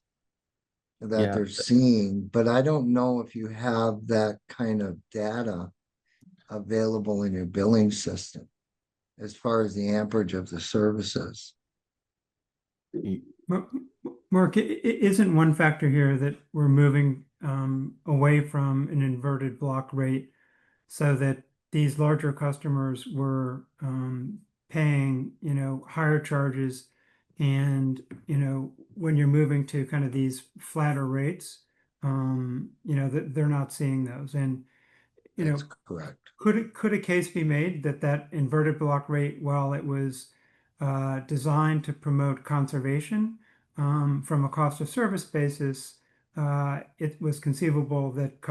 S6: that
S3: Yeah.
S6: they're seeing. But I don't know if you have that kind of data available in your billing system as far as the amperage of the services.
S1: Mark, isn't one factor here that we're moving away from an inverted block rate, so that these larger customers were paying, higher charges, and, when you're moving to kind of these flatter rates, that they're not seeing those. And,
S6: That's correct.
S1: could a case be made that inverted block rate, while it was designed to promote conservation from a cost of service basis, it was conceivable that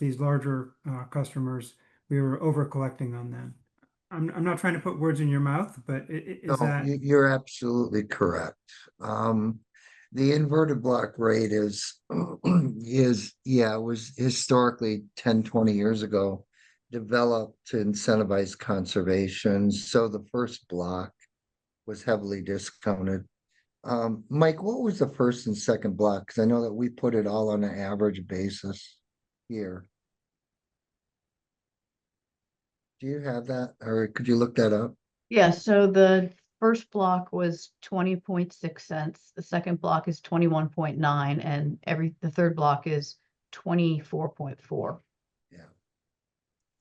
S1: these larger customers, we were over collecting on them? I'm not trying to put words in your mouth, but is
S6: No,
S1: that?
S6: you're absolutely correct. The inverted block rate is was historically 10, 20 years ago developed to incentivize conservation. So the first block was heavily discounted. Mike, what was the first and second block? Because I know that we put it all on an average basis here. Do you have that, or could you look that up?
S5: Yeah, so the first block was 20.6 cents. The second block is 21.9, and the third block is 24.4.
S6: Yeah.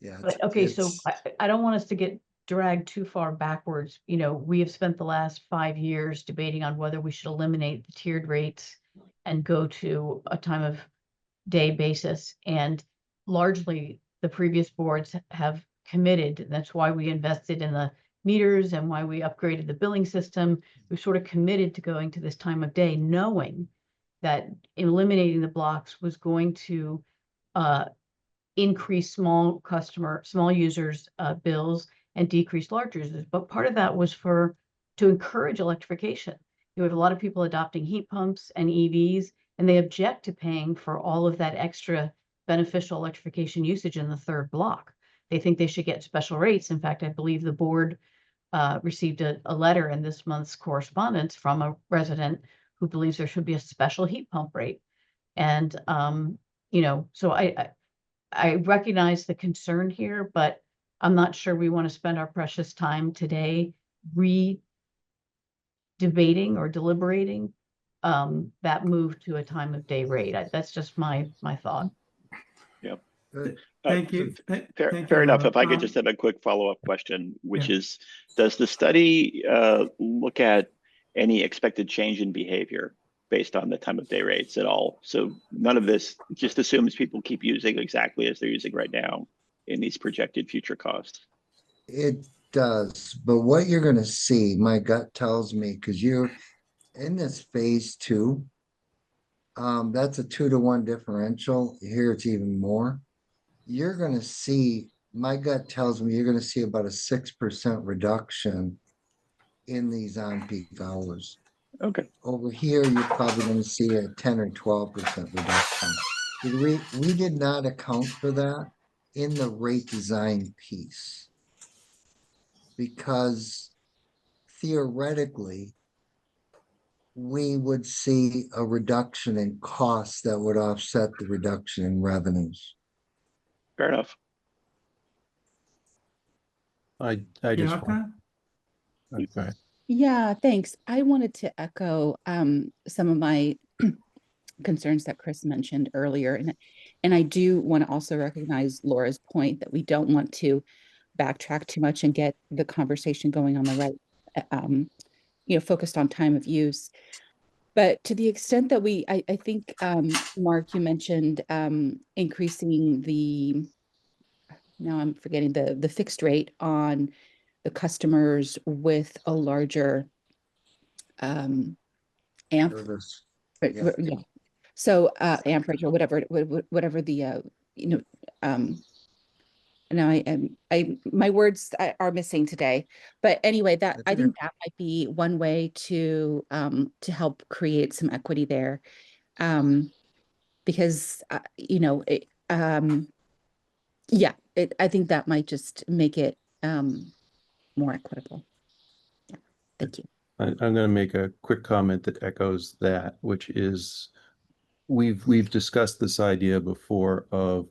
S6: Yeah.
S5: But okay, so I don't want us to get dragged too far backwards. We have spent the last 5 years debating on whether we should eliminate the tiered rates and go to a time of day basis. And largely the previous boards have committed. That's why we invested in the meters and why we upgraded the billing system. We've sort of committed to going to this time of day, knowing that eliminating the blocks was going to increase small users' bills and decrease large users. But part of that was to encourage electrification. You have a lot of people adopting heat pumps and EVs, and they object to paying for all of that extra beneficial electrification usage in the third block. They think they should get special rates. In fact, I believe the board received a letter in this month's correspondence from a resident who believes there should be a special heat pump rate. And, so I recognize the concern here, but I'm not sure we want to spend our precious time today debating or deliberating that move to a time of day rate. That's just my thought.
S4: Yep.
S6: Good.
S1: Thank you.
S4: Fair enough. If I could just have a quick follow-up question, which is, does the study look at any expected change in behavior based on the time of day rates at all? So none of this just assumes people keep using exactly as they're using right now in these projected future costs.
S6: It does, but what you're gonna see, my gut tells me, because you're in this phase 2, that's a 2-to-1 differential. Here it's even more. You're gonna see, my gut tells me you're gonna see about a 6% reduction in these on-peak hours.
S4: Okay.
S6: Over here, you're probably gonna see a 10 or 12% reduction. We did not account for that in the rate design piece, because theoretically, we would see a reduction in costs that would offset the reduction in revenues.
S4: Fair enough.
S3: I just
S1: Bianca?
S3: okay.
S8: Yeah, thanks. I wanted to echo some of my concerns that Chris mentioned earlier. And I do want to also recognize Laura's point that we don't want to backtrack too much and get the conversation going on the right, focused on time of use. But to the extent that I think, Mark, you mentioned increasing now I'm forgetting the fixed rate on the customers with a larger amp.
S6: Service.
S8: Yeah. So amperage or whatever the now my words are missing today, but anyway, that I think that might be one way to help create some equity there, because I think that might just make it more equitable. Yeah, thank you.
S3: I'm going to make a quick comment that echoes that, which is we've discussed this idea before of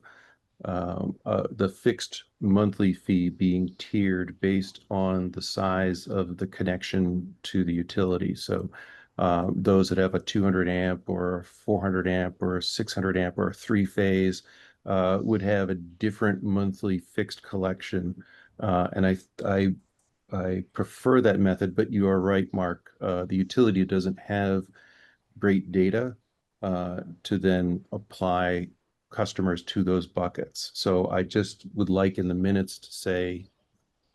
S3: the fixed monthly fee being tiered based on the size of the connection to the utility. So those that have a 200 amp or 400 amp or 600 amp or 3-phase would have a different monthly fixed collection. And I prefer that method, but you are right, Mark. The utility doesn't have great data to then apply customers to those buckets. So I just would like in the minutes to say,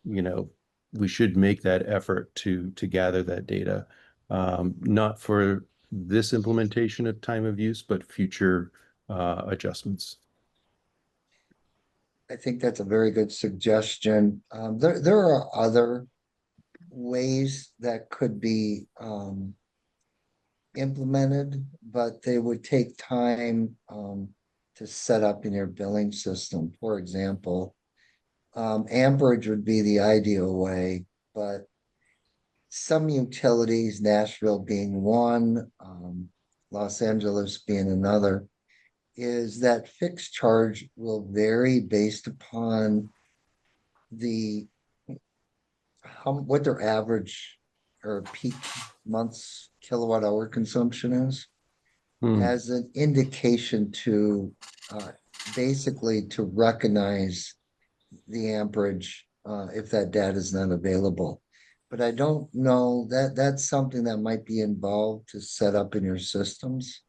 S3: we should make that effort to gather that data, not for this implementation of time of use, but future adjustments.
S6: I think that's a very good suggestion. There are other ways that could be implemented, but they would take time to set up in your billing system. For example, amperage would be the ideal way, but some utilities, Nashville being one, Los Angeles being another, is that fixed charge will vary based upon what their average or peak months kilowatt hour consumption is, as an indication to basically to recognize the amperage if that data is not available. But I don't know that's something that might be involved to set up in your systems.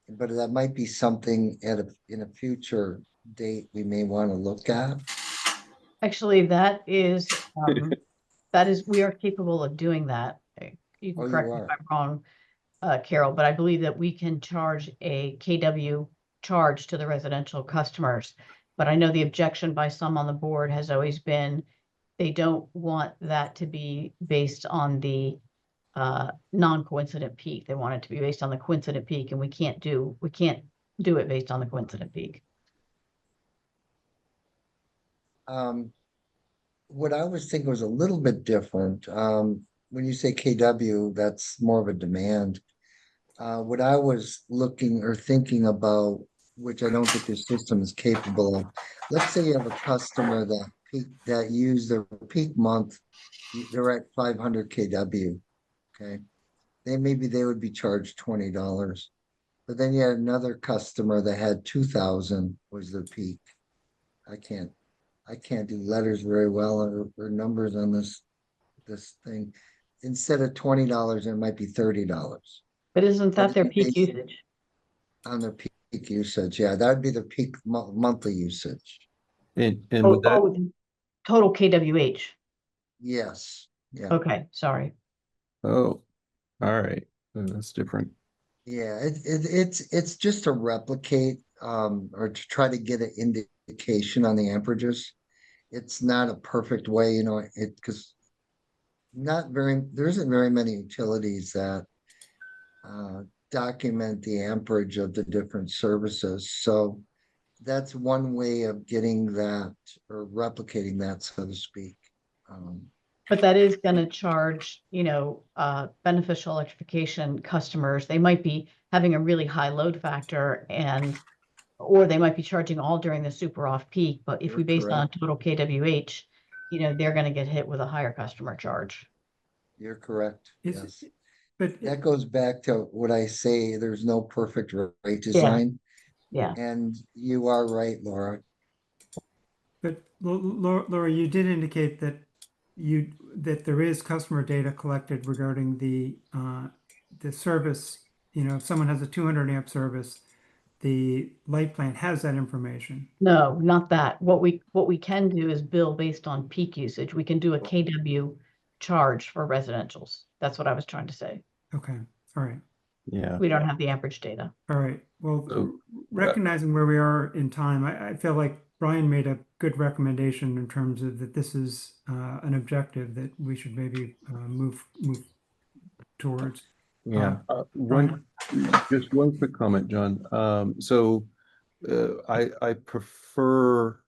S6: But that might be something in a future date we may want to look at.
S5: Actually, that is we are capable of doing that. You can correct me if I'm wrong, Carol, but I believe that we can charge a KW charge to the residential customers. But I know the objection by some on the board has always been, they don't want that to be based on the non-coincident peak. They want it to be based on the coincident peak, and we can't do it based on the coincident peak.
S6: What I was thinking was a little bit different. When you say KW, that's more of a demand. What I was looking or thinking about, which I don't think your system is capable of, let's say you have a customer that used their peak month, they're at 500 KW, okay? Maybe they would be charged $20. But then you had another customer that had 2,000 was their peak. I can't do letters very well or numbers on this thing. Instead of $20, it might be $30.
S5: But isn't that their peak
S6: Based
S5: usage?
S6: on their peak usage, yeah, that would be their peak monthly usage.
S3: And
S5: Oh,
S3: with that,
S5: total KWH.
S6: Yes, yeah,
S5: Okay, sorry.
S3: oh, all right, that's different.
S6: yeah. It's just to replicate or to try to get an indication on the amperages. It's not a perfect way, you know, because there isn't very many utilities that document the amperage of the different services. So that's one way of getting that or replicating that, so to speak.
S5: But that is going to charge, beneficial electrification customers. They might be having a really high load factor or they might be charging all during the super off peak. But if
S6: You're
S5: we base on
S6: correct.
S5: total KWH, they're going to get hit with a higher customer charge.
S6: You're correct.
S1: Is-
S6: Yes.
S1: But
S6: That goes back to what I say, there's no perfect rate design.
S5: Yeah.
S6: And you are right, Laura.
S1: Laura, you did indicate that there is customer data collected regarding the service. If someone has a 200 amp service, the light plant has that information.
S5: No, not that. What we can do is bill based on peak usage. We can do a KW charge for residentials. That's what I was trying to say.
S1: Okay, all right.
S3: Yeah.
S5: We don't have the amperage data.
S1: All right. Well,
S3: So,
S1: recognizing where we are in time, I feel like Brian made a good recommendation in terms of that this is an objective that we should maybe move towards.
S3: Yeah,
S1: Brian?
S3: just one quick comment, John. I prefer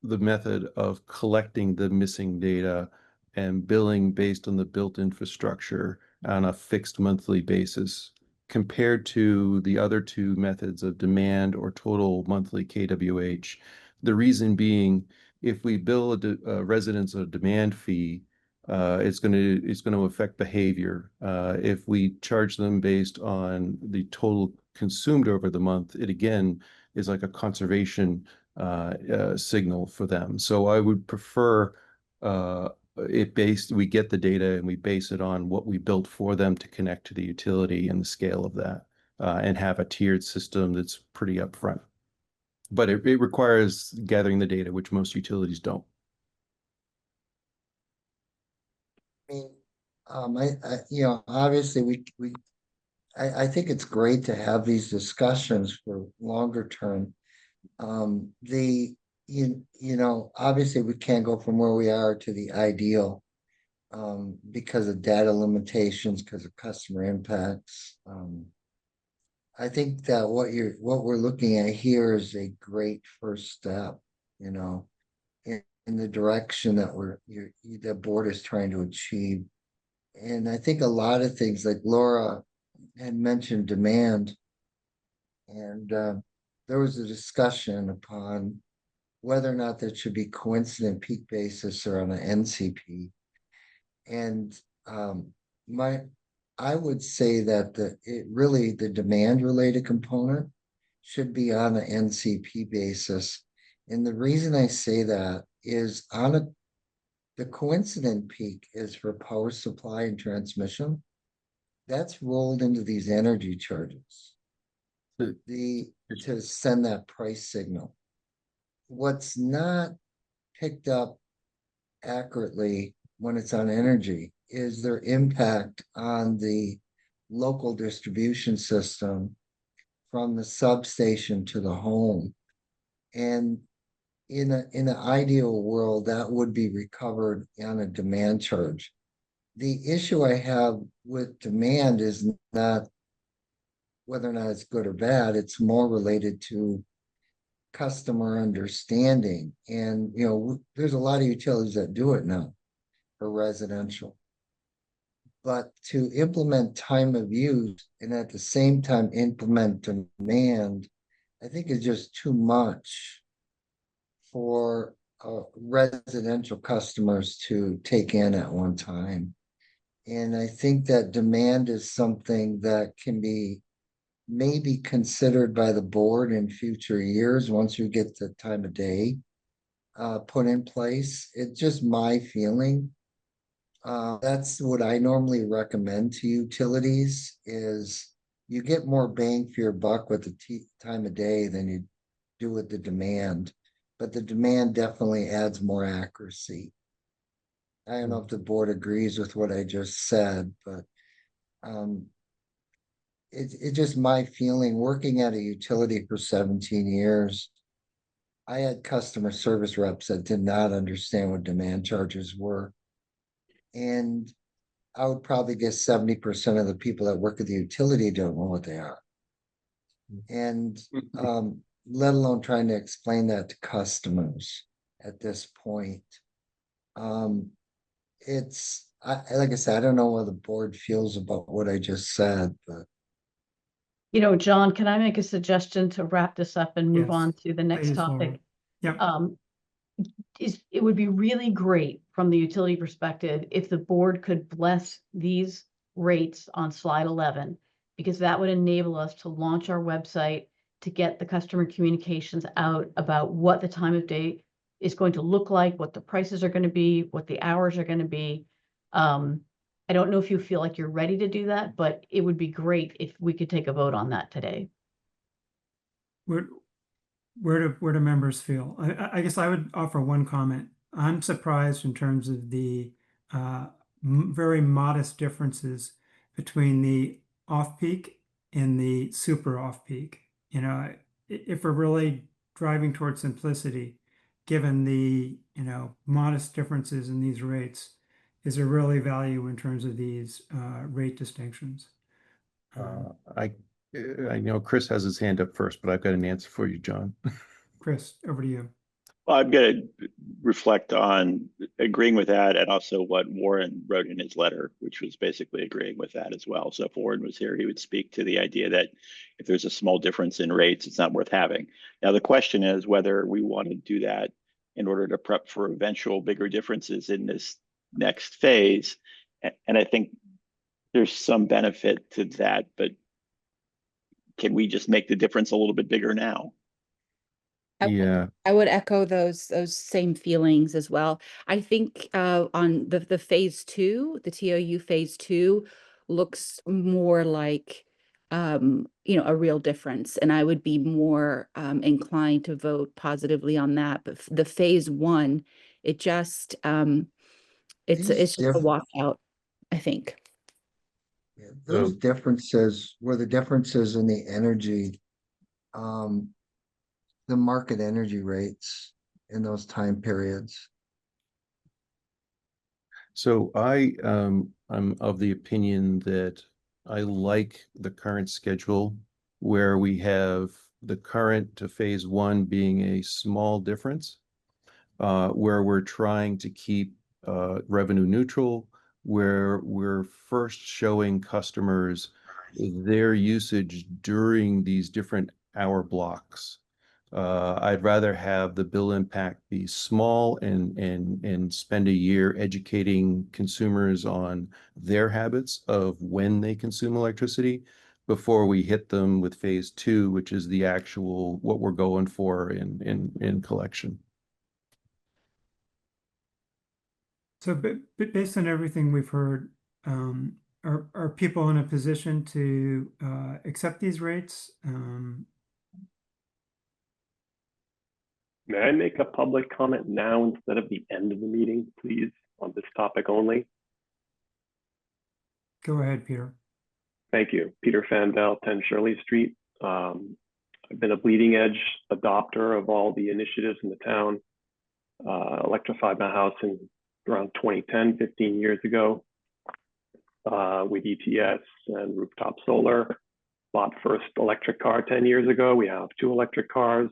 S3: the method of collecting the missing data and billing based on the built infrastructure on a fixed monthly basis compared to the other two methods of demand or total monthly KWH. The reason being, if we bill a residence a demand fee, it's going to affect behavior. If we charge them based on the total consumed over the month, it again is like a conservation signal for them. So I would prefer we get the data and we base it on what we built for them to connect to the utility and the scale of that, and have a tiered system that's pretty upfront. But it requires gathering the data, which most utilities don't.
S6: I mean, obviously I think it's great to have these discussions for longer term. Obviously we can't go from where we are to the ideal because of data limitations, because of customer impacts. I think that what we're looking at here is a great first step, in the direction that the board is trying to achieve. And I think a lot of things, like Laura had mentioned, demand, and there was a discussion upon whether or not there should be coincident peak basis or on an NCP. And I would say that the demand related component should be on an NCP basis. And the reason I say that is the coincident peak is for power supply and transmission. That's rolled into these energy charges to send that price signal. What's not picked up accurately when it's on energy is their impact on the local distribution system from the substation to the home. And in an ideal world, that would be recovered on a demand charge. The issue I have with demand is not whether or not it's good or bad, it's more related to customer understanding. And, there's a lot of utilities that do it now for residential. But to implement time of use and at the same time implement demand, I think is just too much for residential customers to take in at one time. And I think that demand is something that can be maybe considered by the board in future years once you get the time of day put in place. It's just my feeling. That's what I normally recommend to utilities is you get more bang for your buck with the time of day than you do with the demand. But the demand definitely adds more accuracy. I don't know if the board agrees with what I just said, but it's just my feeling working at a utility for 17 years. I had customer service reps that did not understand what demand charges were. And I would probably guess 70% of the people that work at the utility don't know what they are. And let alone trying to explain that to customers at this point. It's like I said, I don't know what the board feels about what I just said, but
S5: John, can I make a suggestion to wrap this up and move
S1: Yes,
S5: on to the next
S1: please, Laura.
S5: topic?
S1: Yep.
S5: It would be really great from the utility perspective if the board could bless these rates on slide 11, because that would enable us to launch our website, to get the customer communications out about what the time of day is going to look like, what the prices are going to be, what the hours are going to be. I don't know if you feel like you're ready to do that, but it would be great if we could take a vote on that today.
S1: Where do members feel? I guess I would offer one comment. I'm surprised in terms of the very modest differences between the off-peak and the super off-peak. If we're really driving towards simplicity, given the modest differences in these rates, is there really value in terms of these rate distinctions?
S3: I know Chris has his hand up first, but I've got an answer for you, John.
S1: Chris, over to you.
S4: Well, I'm going to reflect on agreeing with that and also what Warren wrote in his letter, which was basically agreeing with that as well. So if Warren was here, he would speak to the idea that if there's a small difference in rates, it's not worth having. Now, the question is whether we want to do that in order to prep for eventual bigger differences in this next phase. And I think there's some benefit to that, but can we just make the difference a little bit bigger now?
S3: Yeah.
S8: I would echo those same feelings as well. I think on the phase 2, the TOU phase 2 looks more like a real difference, and I would be more inclined to vote positively on that. But the phase 1, it just it's just a walkout, I think.
S6: yeah, those differences were the differences in the energy, the market energy rates in those time periods.
S3: So I'm of the opinion that I like the current schedule where we have the current to phase 1 being a small difference, where we're trying to keep revenue neutral, where we're first showing customers their usage during these different hour blocks. I'd rather have the bill impact be small and spend a year educating consumers on their habits of when they consume electricity before we hit them with phase 2, which is the actual what we're going for in collection.
S1: So, but based on everything we've heard, are people in a position to accept these rates?
S9: May I make a public comment now instead of the end of the meeting, please, on this topic only?
S1: Go ahead, Peter.
S9: Thank you. Peter Fandel, 10 Shirley Street. I've been a bleeding edge adopter of all the initiatives in the town. Electrified my house in around 2010, 15 years ago, with ETS and rooftop solar. Bought first electric car 10 years ago. We have 2 electric cars.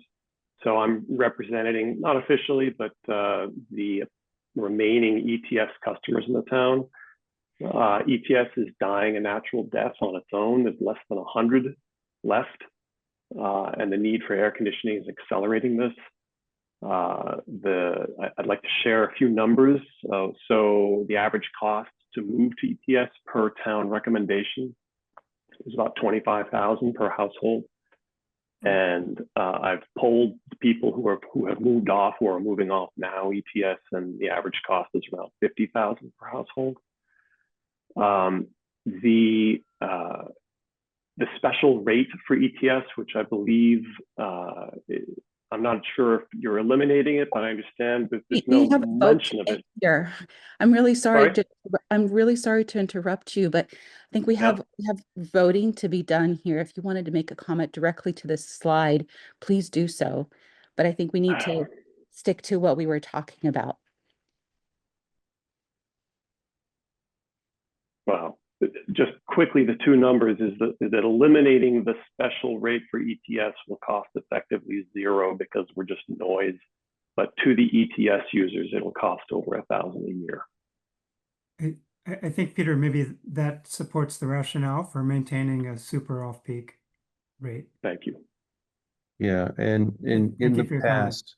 S9: So I'm representing, not officially, but the remaining ETS customers in the town. ETS is dying a natural death on its own. There's less than 100 left. And the need for air conditioning is accelerating this. I'd like to share a few numbers. So the average cost to move to ETS per town recommendation is about $25,000 per household. And I've polled the people who have moved off or are moving off now ETS, and the average cost is around $50,000 per household. The special rate for ETS, which I believe, I'm not sure if you're eliminating it, but I understand that there's no mention of it
S8: here. I'm really sorry.
S9: Sorry?
S8: I'm really sorry to interrupt you, but I think we have voting to be done here. If you wanted to make a comment directly to this slide, please do so. But I think we need to stick to what we were talking about.
S9: Wow. Just quickly, the 2 numbers is that eliminating the special rate for ETS will cost effectively 0 because we're just noise. But to the ETS users, it'll cost over $1,000 a year.
S1: I think, Peter, maybe that supports the rationale for maintaining a super off-peak rate.
S9: Thank you.
S3: Yeah, and in
S1: Thank you
S3: the
S1: for your comment.
S3: past,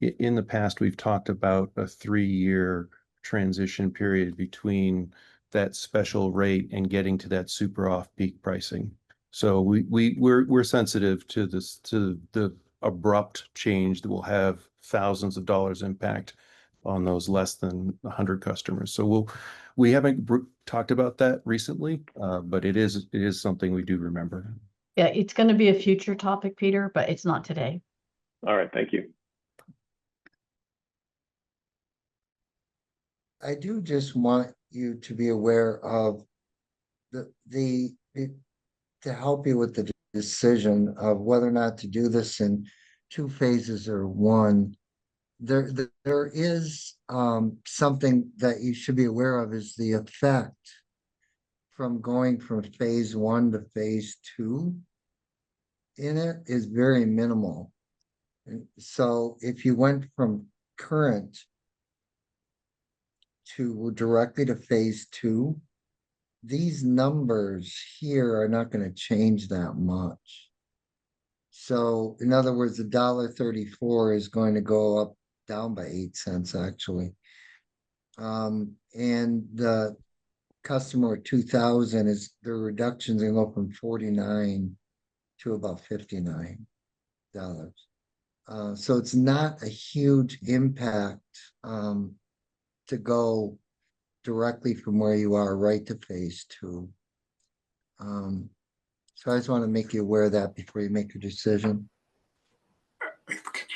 S3: in the past, we've talked about a 3-year transition period between that special rate and getting to that super off-peak pricing. So we're sensitive to this, to the abrupt change that will have thousands of dollars impact on those less than 100 customers. So we haven't talked about that recently, but it is something we do remember.
S5: Yeah, it's going to be a future topic, Peter, but it's not today.
S9: All right, thank you.
S6: I do just want you to be aware of to help you with the decision of whether or not to do this in 2 phases or 1. There is something that you should be aware of, is the effect from going from phase 1 to phase 2 in it is very minimal. And so if you went from current to directly to phase 2, these numbers here are not going to change that much. So in other words, the $1.34 is going to go down by 8 cents actually. And the customer 2000 is, the reductions are going to go from 49 to about $59. So it's not a huge impact to go directly from where you are right to phase 2. So I just want to make you aware of that before you make your decision.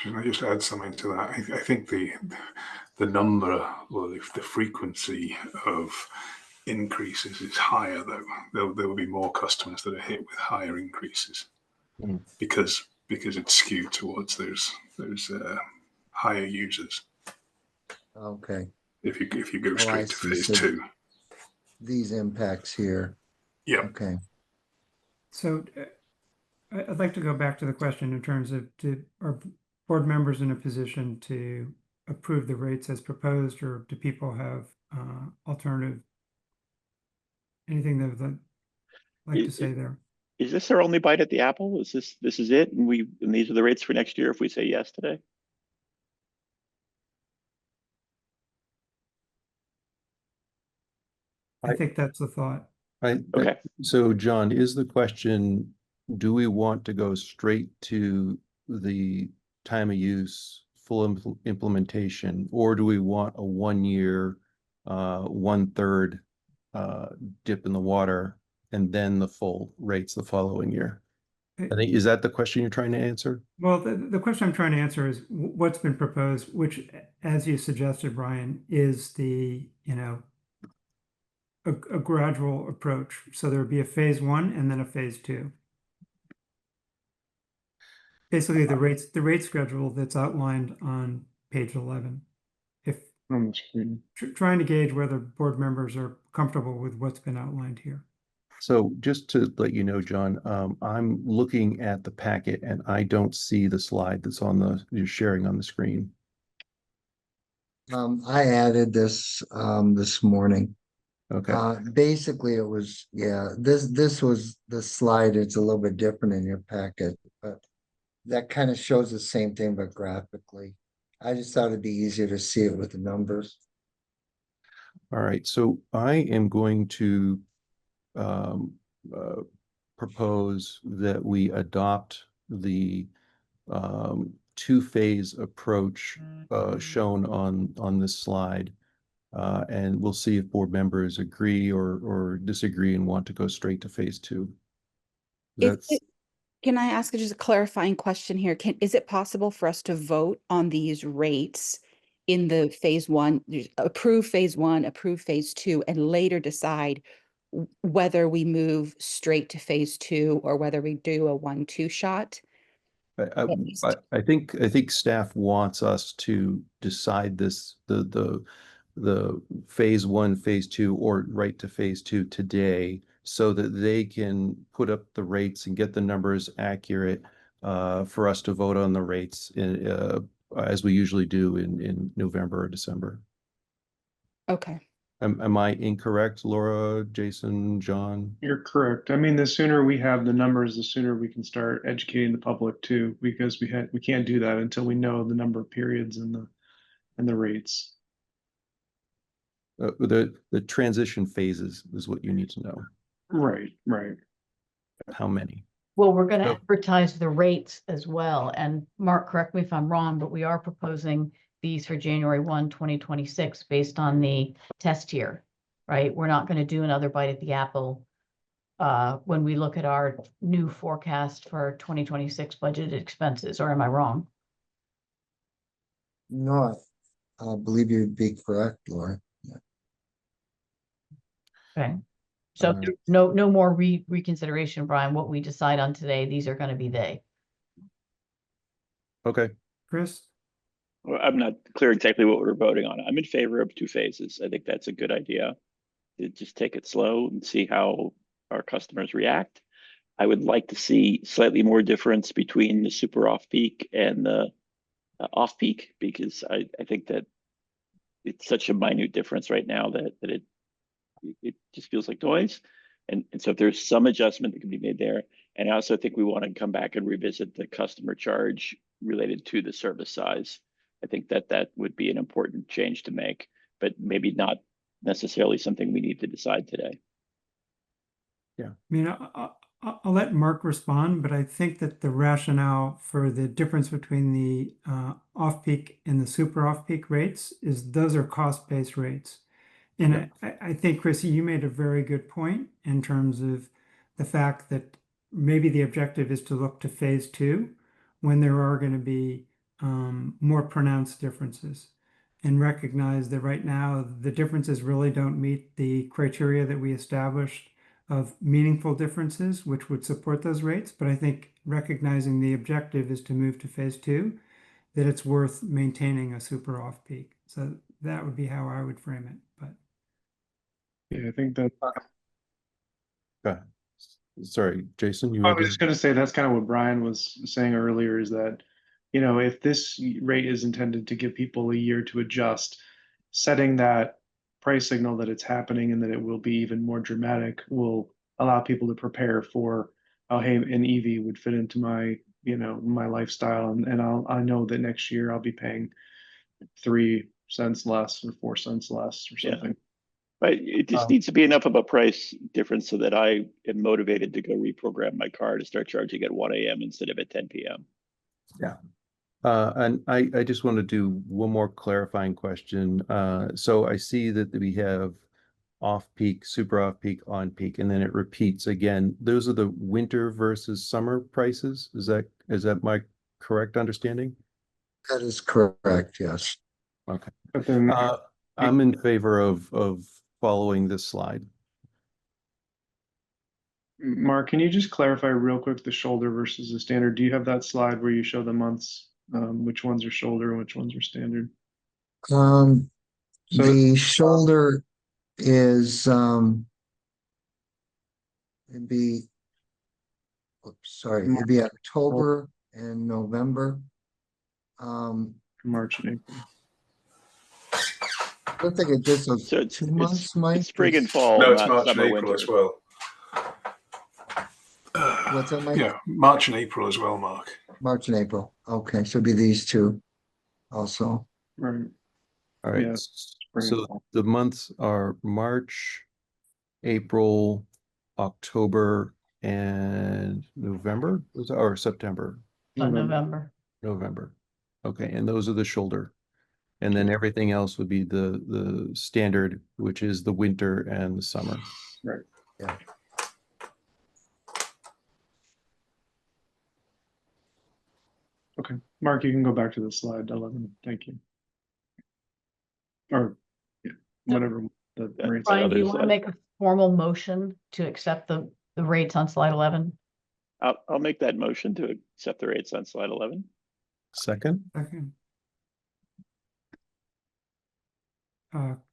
S7: Can I just add something to that? I think the number or the frequency of increases is higher, though. There will be more customers that are hit with higher increases because it's skewed towards those higher users.
S6: Okay.
S7: If you go straight to phase
S6: So
S7: 2,
S6: these impacts here.
S7: yeah.
S6: Okay.
S1: So I'd like to go back to the question in terms of, are board members in a position to approve the rates as proposed, or do people have alternative, anything that they'd like to say there?
S4: Is this our only bite at the apple? Is this is it? And these are the rates for next year if we say yes today?
S1: I think that's the thought.
S4: Okay.
S3: So John, is the question, do we want to go straight to the time of use full implementation, or do we want a 1-year, 1/3 dip in the water and then the full rates the following year? I think, is that the question you're trying to answer?
S1: Well, the question I'm trying to answer is what's been proposed, which, as you suggested, Brian, is the, a gradual approach. So there would be a phase 1 and then a phase 2. Basically, the rate schedule that's outlined on page 11. If
S2: On the screen.
S1: trying to gauge whether board members are comfortable with what's been outlined here.
S3: So just to let you know, John, I'm looking at the packet and I don't see the slide that's on you're sharing on the screen.
S6: I added this this morning.
S3: Okay.
S6: Basically it was, yeah, this was the slide. It's a little bit different in your packet, but that kind of shows the same thing, but graphically. I just thought it'd be easier to see it with the numbers.
S3: All right. So I am going to propose that we adopt the two-phase approach shown on this slide. And we'll see if board members agree or disagree and want to go straight to phase 2.
S8: Can I ask just a clarifying question here? Is it possible for us to vote on these rates in the phase 1, approve phase 1, approve phase 2, and later decide whether we move straight to phase 2 or whether we do a 1-2 shot?
S3: I think staff wants us to decide this, the phase 1, phase 2, or right to phase 2 today, so that they can put up the rates and get the numbers accurate for us to vote on the rates as we usually do in November or December.
S8: Okay.
S3: Am I incorrect, Laura, Jason, John?
S2: You're correct. I mean, the sooner we have the numbers, the sooner we can start educating the public too, because we can't do that until we know the number of periods and the rates.
S3: The transition phases is what you need to know.
S2: Right.
S3: How many?
S5: Well, we're going to
S3: So-
S5: advertise the rates as well. And Mark, correct me if I'm wrong, but we are proposing these for January 1, 2026, based on the test year, right? We're not going to do another bite at the apple when we look at our new forecast for 2026 budgeted expenses, or am I wrong?
S6: No, I believe you'd be correct, Laura. Yeah.
S5: Okay. So
S3: Uh,
S5: no more reconsideration, Brian. What we decide on today, these are going to be they.
S3: Okay.
S1: Chris?
S4: Well, I'm not clear exactly what we're voting on. I'm in favor of 2 phases. I think that's a good idea. Just take it slow and see how our customers react. I would like to see slightly more difference between the super off-peak and the off-peak, because I think that it's such a minute difference right now that it just feels like noise. And so if there's some adjustment that can be made there. And I also think we want to come back and revisit the customer charge related to the service size. I think that would be an important change to make, but maybe not necessarily something we need to decide today.
S1: I mean, I'll let Mark respond, but I think that the rationale for the difference between the off-peak and the super off-peak rates is those are cost-based rates. And I think, Chrissy, you made a very good point in terms of the fact that maybe the objective is to look to phase 2 when there are going to be more pronounced differences, and recognize that right now the differences really don't meet the criteria that we established of meaningful differences, which would support those rates. But I think recognizing the objective is to move to phase 2, that it's worth maintaining a super off-peak. So that would be how I would frame it. But
S2: Yeah, I think that.
S3: Sorry, Jason, you
S2: I
S3: were
S2: was just going to say that's kind of what Brian was saying earlier, is that, if this rate is intended to give people a year to adjust, setting that price signal that it's happening and that it will be even more dramatic will allow people to prepare for, oh, hey, an EV would fit into my, my lifestyle. And I know that next year I'll be paying 3 cents less or 4 cents less or
S4: Yeah.
S2: something.
S4: But it just needs to be enough of a price difference so that I am motivated to go reprogram my car to start charging at 1 a.m. instead of at 10 p.m.
S3: Yeah. And I just want to do one more clarifying question. So I see that we have off-peak, super off-peak, on-peak, and then it repeats again. Those are the winter versus summer prices. Is that my correct understanding?
S6: That is correct, yes.
S3: Okay.
S2: But then
S3: I'm in favor of following this slide.
S2: Mark, can you just clarify real quick the shoulder versus the standard? Do you have that slide where you show the months, which ones are shoulder and which ones are standard?
S6: Um,
S2: So
S6: the shoulder is, it'd be, oops, sorry, it'd be October and November.
S2: March and April.
S6: Looks like it just was
S4: So
S6: 2 months, Mike.
S4: it's spring and
S6: It's-
S4: fall,
S7: No, it's
S4: not
S7: March and
S4: summer,
S7: April
S4: winter.
S7: as well.
S6: What's that, Mike?
S7: Yeah, March and April as well, Mark.
S6: March and April. Okay, so it'd be these two also.
S2: Right.
S3: All right,
S2: Yeah, spring and
S3: so
S2: fall.
S3: the months are March, April, October, and November, or September,
S5: November.
S3: November. Okay, and those are the shoulder. And then everything else would be the standard, which is the winter and the summer.
S2: Right.
S6: Yeah.
S2: Okay, Mark, you can go back to the slide 11. Thank you. Or, yeah, whatever. The rates.
S5: Brian, do you
S4: Others,
S5: want to make a formal motion to accept the rates on slide 11?
S4: I'll make that motion to accept the rates on slide 11.
S3: Second,
S1: Okay.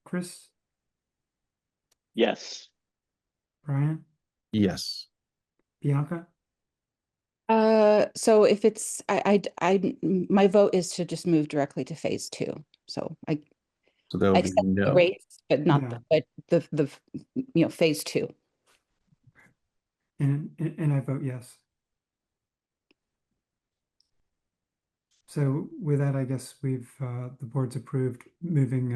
S1: Chris,
S4: Yes.
S1: Brian,
S3: yes.
S1: Bianca,
S8: So if it's, my vote is to just move directly to phase 2. So I
S3: So that would be
S8: accept the
S3: no.
S8: rates, but not,
S1: Yeah.
S8: but the phase 2.
S1: and I vote yes. So with that, I guess we've, the board's approved moving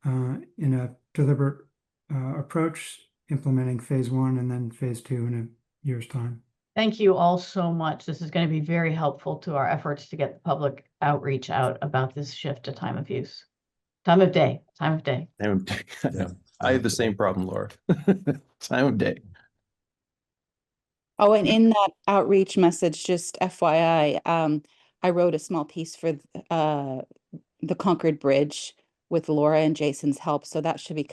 S1: in a deliberate approach, implementing phase 1 and then phase 2 in a year's time.
S5: Thank you all so much. This is going to be very helpful to our efforts to get the public outreach out about this shift to time of use. Time of day.
S3: Yeah. I have the same problem, Laura. Time of day.
S8: Oh, and in that outreach message, just FYI, I wrote a small piece for the Concord Bridge with Laura and Jason's help. So that should be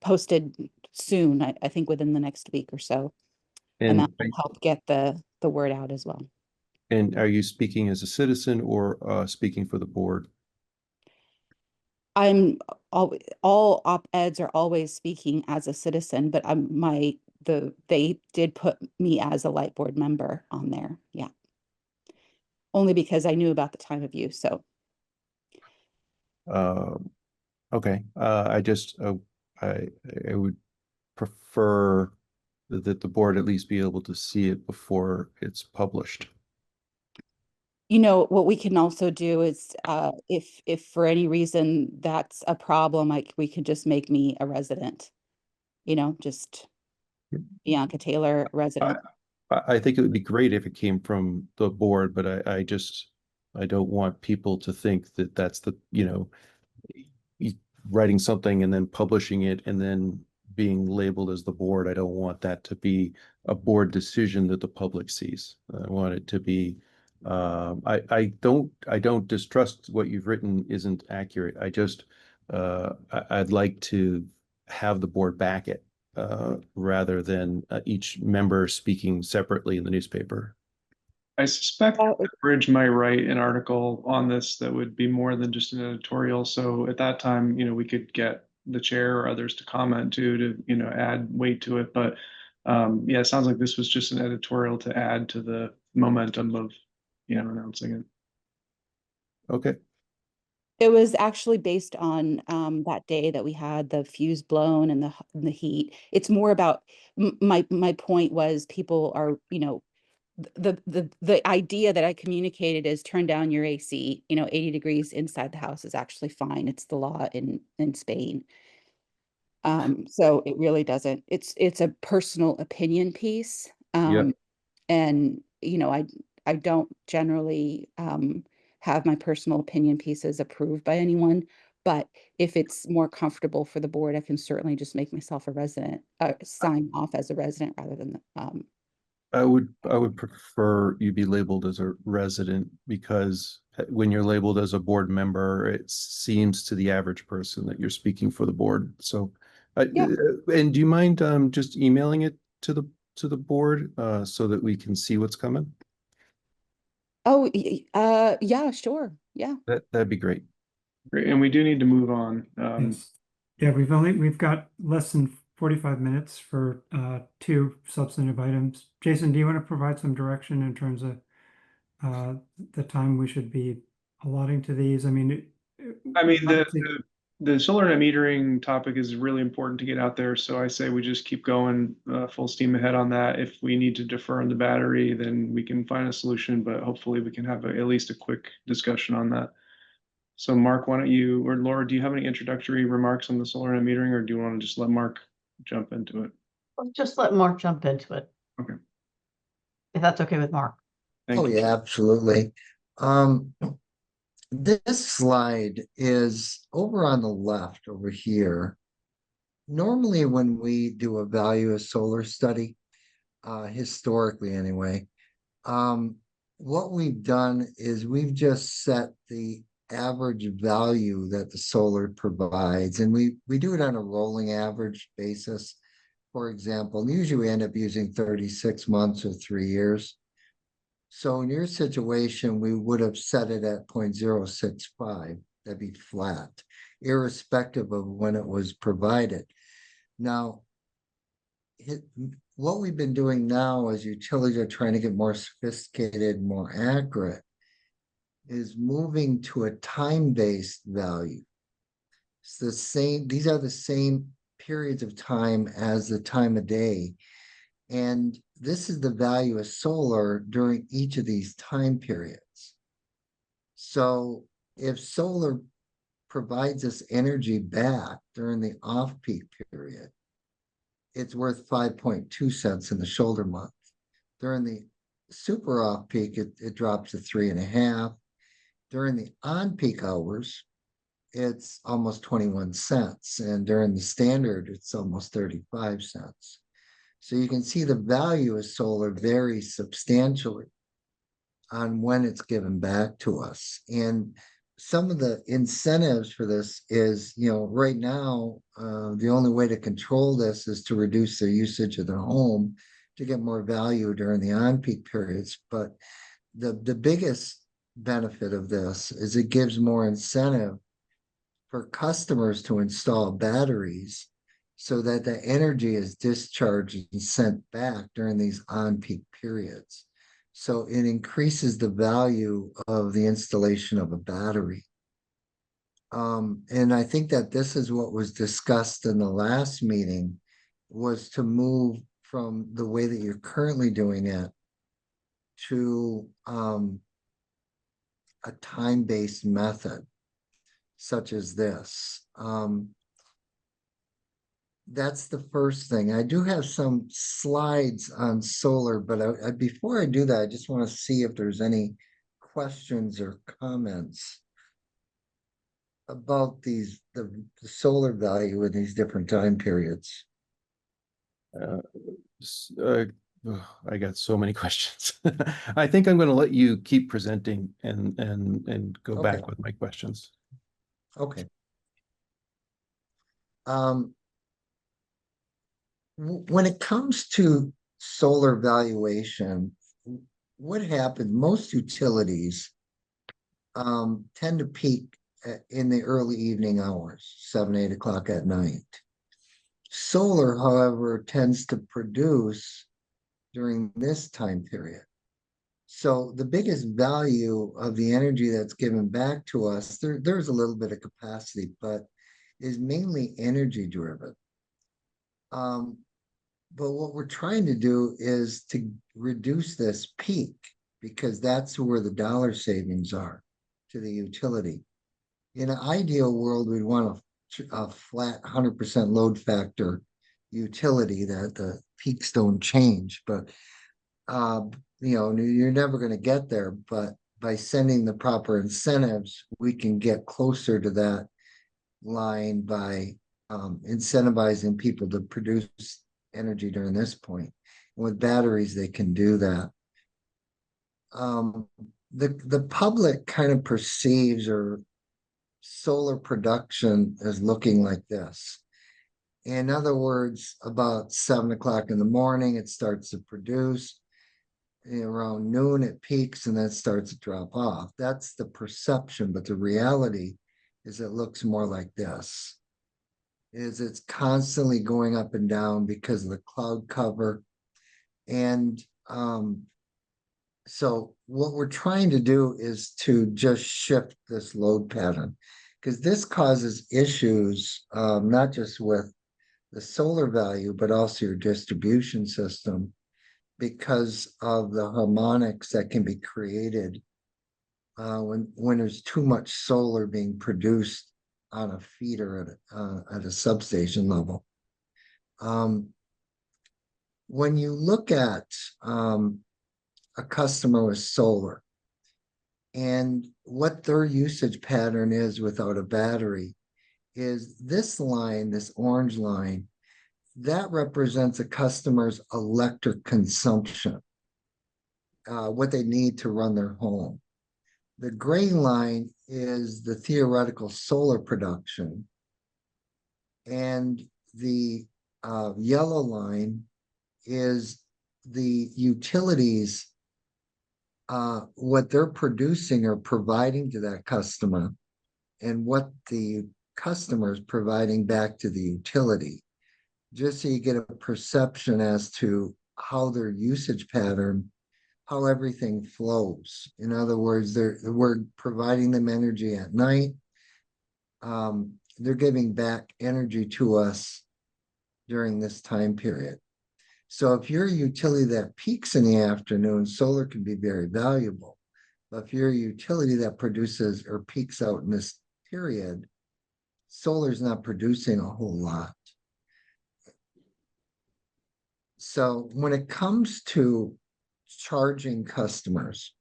S8: posted soon, I think within the next week or so. And that will help get the word out as well.
S3: And are you speaking as a citizen or speaking for the board?
S8: I'm all op-eds are always speaking as a citizen, but they did put me as a light board member on there. Yeah. Only because I knew about the time of use. So
S3: Okay, I would prefer that the board at least be able to see it before it's published.
S8: what we can also do is if for any reason that's a problem, like we could just make me a resident, just Bianca Taylor resident.
S3: I think it would be great if it came from the board, but I don't want people to think that that's writing something and then publishing it and then being labeled as the board. I don't want that to be a board decision that the public sees. I want it to be, I don't distrust what you've written isn't accurate. I'd like to have the board back it rather than each member speaking separately in the newspaper.
S2: I suspect Bridge might write an article on this that would be more than just an editorial. So at that time, we could get the chair or others to comment too, to, add weight to it. But yeah, it sounds like this was just an editorial to add to the momentum of, announcing it.
S3: Okay.
S8: It was actually based on that day that we had the fuse blown and the heat. It's more about my point was people are, the idea that I communicated is turn down your AC, 80 degrees inside the house is actually fine. It's the law in Spain. So it really doesn't, it's a personal opinion piece.
S3: Yep.
S8: And, I don't generally have my personal opinion pieces approved by anyone, but if it's more comfortable for the board, I can certainly just make myself a resident, sign off as a resident rather than
S3: I would prefer you be labeled as a resident because when you're labeled as a board member, it seems to the average person that you're speaking for the board. So
S8: Yeah.
S3: And do you mind just emailing it to the board so that we can see what's coming?
S8: Oh, yeah, sure. Yeah.
S3: That'd be great.
S2: Great, and we do need to move on.
S1: Yes. Yeah, we've got less than 45 minutes for two substantive items. Jason, do you want to provide some direction in terms of the time we should be allotting to these? I mean, obviously-
S2: the solar net metering topic is really important to get out there. So I say we just keep going full steam ahead on that. If we need to defer on the battery, then we can find a solution, but hopefully we can have at least a quick discussion on that. So Mark, why don't you, or Laura, do you have any introductory remarks on the solar net metering, or do you want to just let Mark jump into it?
S5: Just let Mark jump into it.
S2: Okay.
S5: If that's okay with Mark.
S2: Thank
S6: Oh,
S2: you.
S6: yeah, absolutely. This slide is over on the left over here. Normally, when we do a value of solar study, historically anyway, what we've done is we've just set the average value that the solar provides, and we do it on a rolling average basis. For example, usually we end up using 36 months or 3 years. So in your situation, we would have set it at 0.065. That'd be flat, irrespective of when it was provided. Now, what we've been doing now as utilities are trying to get more sophisticated, more accurate, is moving to a time-based value. It's the same, these are the same periods of time as the time of day. And this is the value of solar during each of these time periods. So if solar provides us energy back during the off-peak period, it's worth 5.2 cents in the shoulder month. During the super off-peak, it drops to 3.5. During the on-peak hours, it's almost 21 cents. And during the standard, it's almost 35 cents. So you can see the value of solar varies substantially on when it's given back to us. And some of the incentives for this is, right now, the only way to control this is to reduce the usage of the home to get more value during the on-peak periods. But the biggest benefit of this is it gives more incentive for customers to install batteries so that the energy is discharged and sent back during these on-peak periods. So it increases the value of the installation of a battery. And I think that this is what was discussed in the last meeting, was to move from the way that you're currently doing it to a time-based method such as this. That's the first thing. I do have some slides on solar, but before I do that, I just want to see if there's any questions or comments about the solar value in these different time periods.
S3: I got so many questions. I think I'm going to let you keep presenting and go
S6: Okay.
S3: back with my questions.
S6: Okay. When it comes to solar valuation, what happens, most utilities tend to peak in the early evening hours, 7, 8 o'clock at night. Solar, however, tends to produce during this time period. So the biggest value of the energy that's given back to us, there's a little bit of capacity, but is mainly energy driven. But what we're trying to do is to reduce this peak, because that's where the dollar savings are to the utility. In an ideal world, we'd want a flat 100% load factor utility that the peaks don't change, but you're never going to get there. But by sending the proper incentives, we can get closer to that line by incentivizing people to produce energy during this point. And with batteries, they can do that. The public kind of perceives or solar production as looking like this. In other words, about 7 o'clock in the morning, it starts to produce. Around noon, it peaks and then starts to drop off. That's the perception, but the reality is it looks more like this. It's constantly going up and down because of the cloud cover. And so what we're trying to do is to just shift this load pattern, because this causes issues, not just with the solar value, but also your distribution system, because of the harmonics that can be created when there's too much solar being produced on a feeder at a substation level. When you look at a customer with solar and what their usage pattern is without a battery, is this line, this orange line, that represents a customer's electric consumption, what they need to run their home. The gray line is the theoretical solar production, and the yellow line is the utilities, what they're producing or providing to that customer, and what the customer is providing back to the utility, just so you get a perception as to how their usage pattern, how everything flows. In other words, we're providing them energy at night. They're giving back energy to us during this time period. So if you're a utility that peaks in the afternoon, solar can be very valuable. But if you're a utility that produces or peaks out in this period, solar's not producing a whole lot. So when it comes to charging customers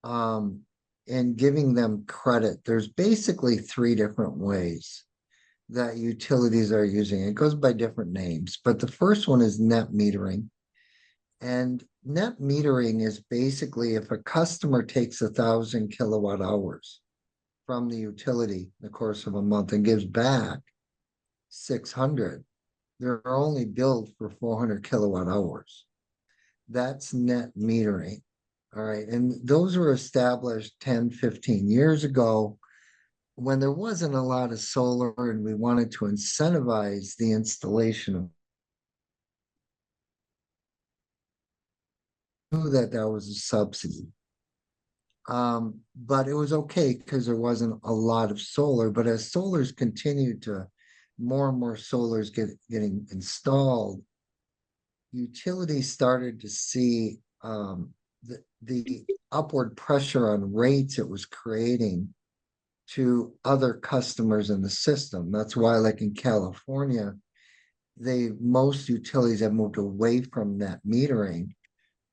S6: and giving them credit, there's basically 3 different ways that utilities are using. It goes by different names, but the first one is net metering. And net metering is basically if a customer takes 1,000 kilowatt hours from the utility in the course of a month and gives back 600, they're only billed for 400 kilowatt hours. That's net metering. All right. And those were established 10, 15 years ago when there wasn't a lot of solar and we wanted to incentivize the installation of. Knew that was a subsidy. But it was okay because there wasn't a lot of solar. But as solars continued to, more and more solars getting installed, utilities started to see the upward pressure on rates it was creating to other customers in the system. That's why, like in California, most utilities have moved away from net metering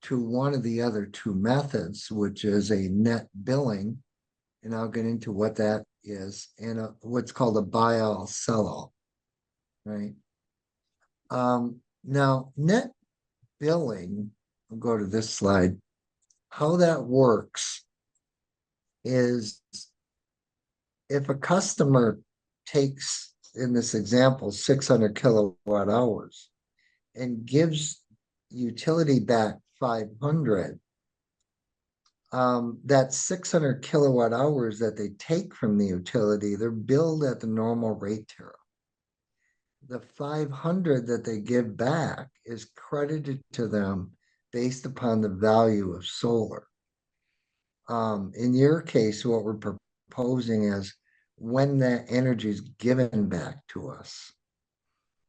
S6: to one of the other 2 methods, which is a net billing, and I'll get into what that is, and what's called a buy-all, sell-all, right? Now, net billing, I'll go to this slide. How that works is if a customer takes, in this example, 600 kilowatt hours and gives utility back 500, that 600 kilowatt hours that they take from the utility, they're billed at the normal rate tariff. The 500 that they give back is credited to them based upon the value of solar. In your case, what we're proposing is when that energy is given back to us.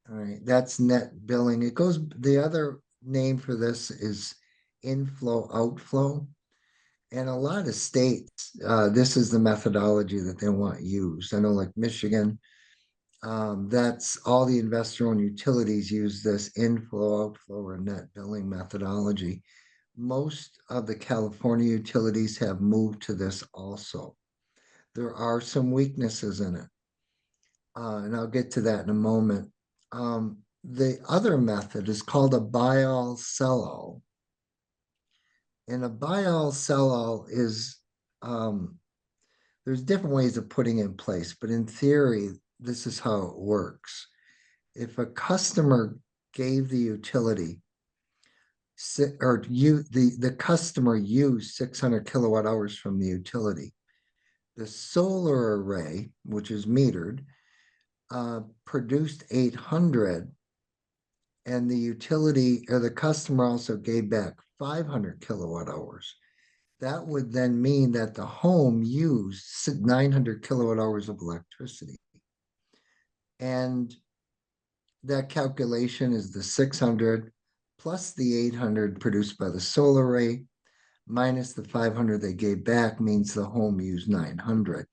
S6: All right, that's net billing. It goes, the other name for this is inflow outflow. And a lot of states, this is the methodology that they want used. I know, like Michigan, that's all the investor-owned utilities use this inflow outflow or net billing methodology. Most of the California utilities have moved to this also. There are some weaknesses in it, and I'll get to that in a moment. The other method is called a buy-all, sell-all. And a buy-all, sell-all is, there's different ways of putting it in place, but in theory, this is how it works. If a customer gave the utility the customer used 600 kilowatt hours from the utility, the solar array, which is metered, produced 800, and the utility or the customer also gave back 500 kilowatt hours. That would then mean that the home used 900 kilowatt hours of electricity. And that calculation is the 600 plus the 800 produced by the solar array minus the 500 they gave back means the home used 900.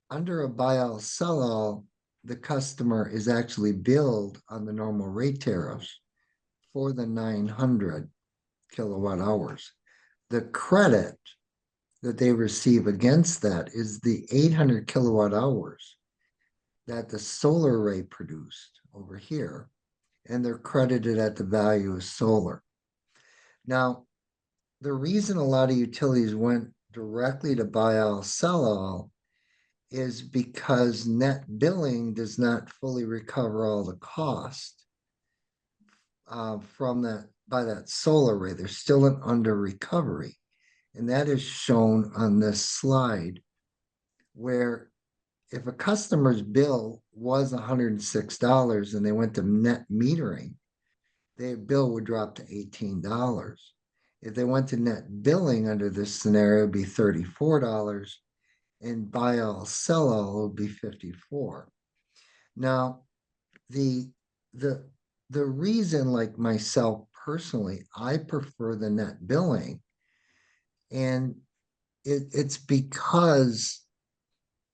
S6: Under a buy-all, sell-all, the customer is actually billed on the normal rate tariffs for the 900 kilowatt hours. The credit that they receive against that is the 800 kilowatt hours that the solar array produced over here, and they're credited at the value of solar. Now, the reason a lot of utilities went directly to buy-all, sell-all is because net billing does not fully recover all the cost from that by that solar array. There's still an under recovery, and that is shown on this slide, where if a customer's bill was $106 and they went to net metering, their bill would drop to $18. If they went to net billing under this scenario, it'd be $34, and buy all, sell all would be $54. Now, the reason, like myself personally, I prefer the net billing, and it's because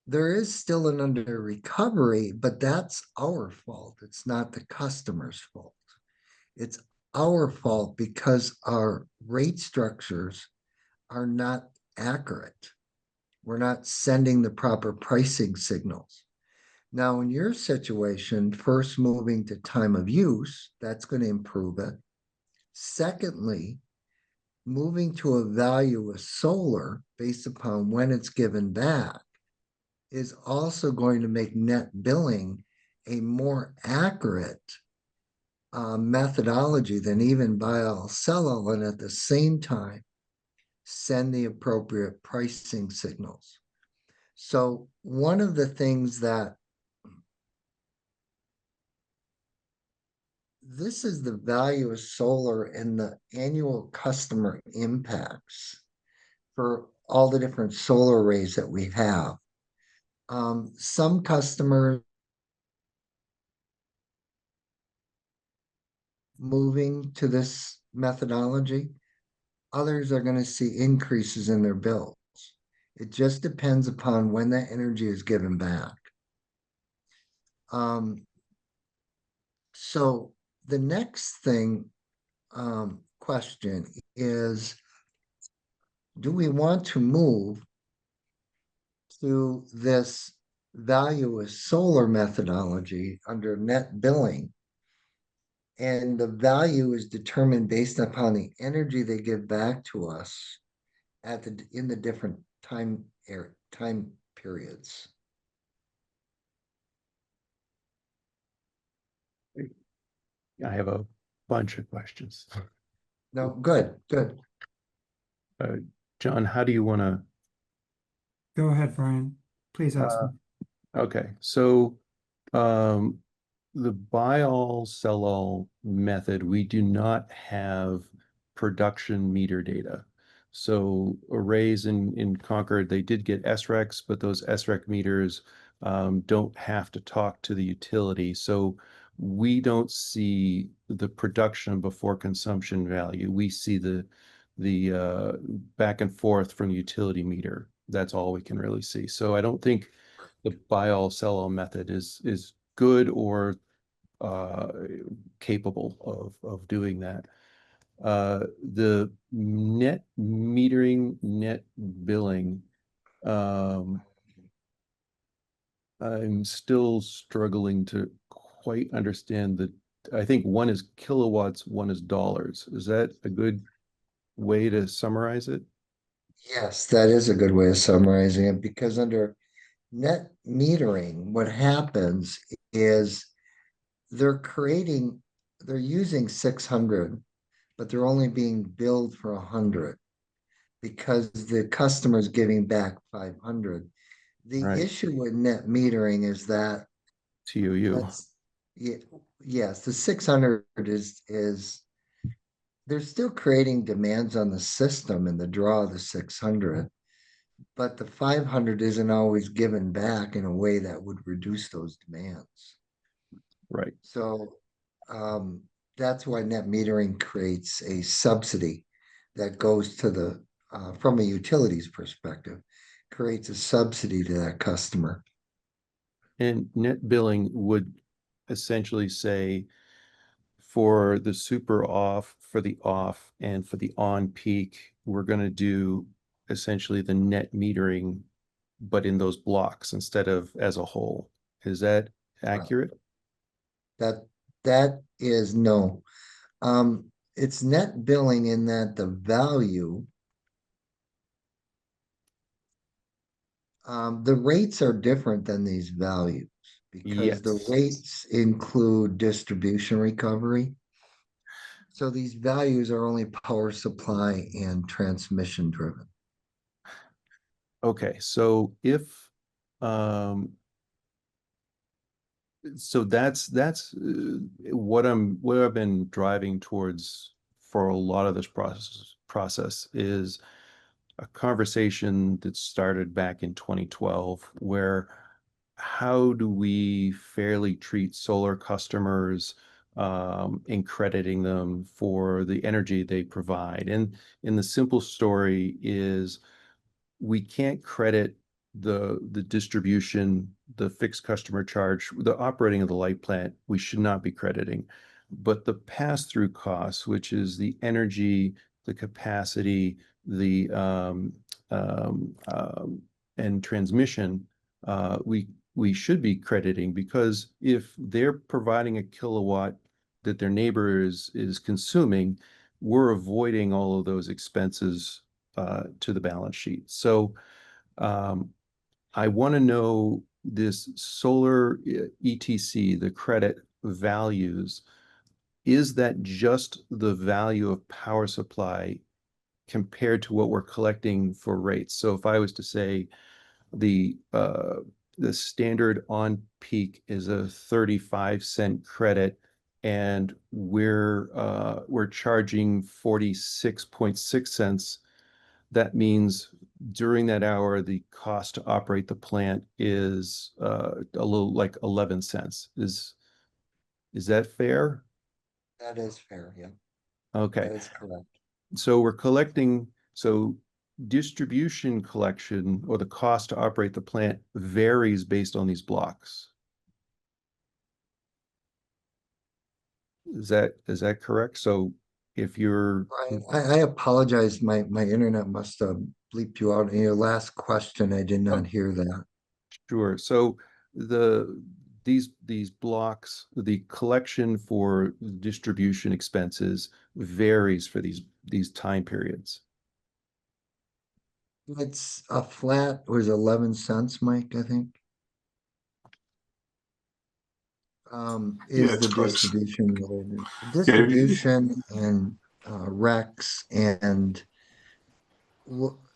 S6: there is still an under recovery, but that's our fault. It's not the customer's fault. It's our fault because our rate structures are not accurate. We're not sending the proper pricing signals. Now, in your situation, first moving to time of use, that's going to improve it. Secondly, moving to a value of solar based upon when it's given back is also going to make net billing a more accurate methodology than even buy all, sell all, and at the same time, send the appropriate pricing signals. So one of the things that this is the value of solar and the annual customer impacts for all the different solar arrays that we have. Some customers moving to this methodology, others are going to see increases in their bills. It just depends upon when that energy is given back. So the next thing, question is, do we want to move to this value of solar methodology under net billing? And the value is determined based upon the energy they give back to us in the different time periods.
S3: I have a bunch of questions.
S6: No, good.
S3: John, how do you want to?
S1: Go ahead, Brian. Please ask me.
S3: Okay, so the buy all, sell all method, we do not have production meter data. So arrays in Concord, they did get SRECs, but those SREC meters don't have to talk to the utility. So we don't see the production before consumption value. We see the back and forth from the utility meter. That's all we can really see. So I don't think the buy all, sell all method is good or capable of doing that. The net metering, net billing, I'm still struggling to quite understand I think one is kilowatts, one is dollars. Is that a good way to summarize it?
S6: Yes, that is a good way of summarizing it, because under net metering, what happens is they're using 600, but they're only being billed for 100 because the customer's giving back 500. The
S3: Right.
S6: issue with net metering is that
S3: TOU.
S6: yes, the 600 is they're still creating demands on the system in the draw of the 600, but the 500 isn't always given back in a way that would reduce those demands.
S3: Right.
S6: So that's why net metering creates a subsidy that goes to the from a utilities perspective, creates a subsidy to that customer.
S3: And net billing would essentially say for the super off, for the off, and for the on peak, we're going to do essentially the net metering, but in those blocks instead of as a whole. Is that accurate?
S6: That is no. It's net billing in that the value, the rates are different than these values because the
S3: Yes.
S6: rates include distribution recovery. So these values are only power supply and transmission driven.
S3: Okay, so if so that's what I've been driving towards for a lot of this process is a conversation that started back in 2012 where how do we fairly treat solar customers in crediting them for the energy they provide? And the simple story is we can't credit the distribution, the fixed customer charge, the operating of the light plant, we should not be crediting. But the pass-through costs, which is the energy, the capacity, the and transmission, we should be crediting because if they're providing a kilowatt that their neighbor is consuming, we're avoiding all of those expenses to the balance sheet. So I want to know this solar ETC, the credit values, is that just the value of power supply compared to what we're collecting for rates? So if I was to say the standard on peak is a 35-cent credit and we're charging 46.6 cents, that means during that hour, the cost to operate the plant is a little like 11 cents. Is that fair?
S6: That is fair, yeah.
S3: Okay,
S6: That is correct.
S3: so so distribution collection or the cost to operate the plant varies based on these blocks. Is that correct? So if you're
S6: Brian, I apologize. My internet must have bleeped you out. In your last question, I did not hear that.
S3: Sure. So these blocks, the collection for distribution expenses varies for these time periods.
S6: It's a flat was 11 cents, Mike, I think.
S7: Yeah,
S6: Is
S7: it's
S6: the
S7: close.
S6: distribution related.
S7: Yeah,
S6: Distribution and RECs and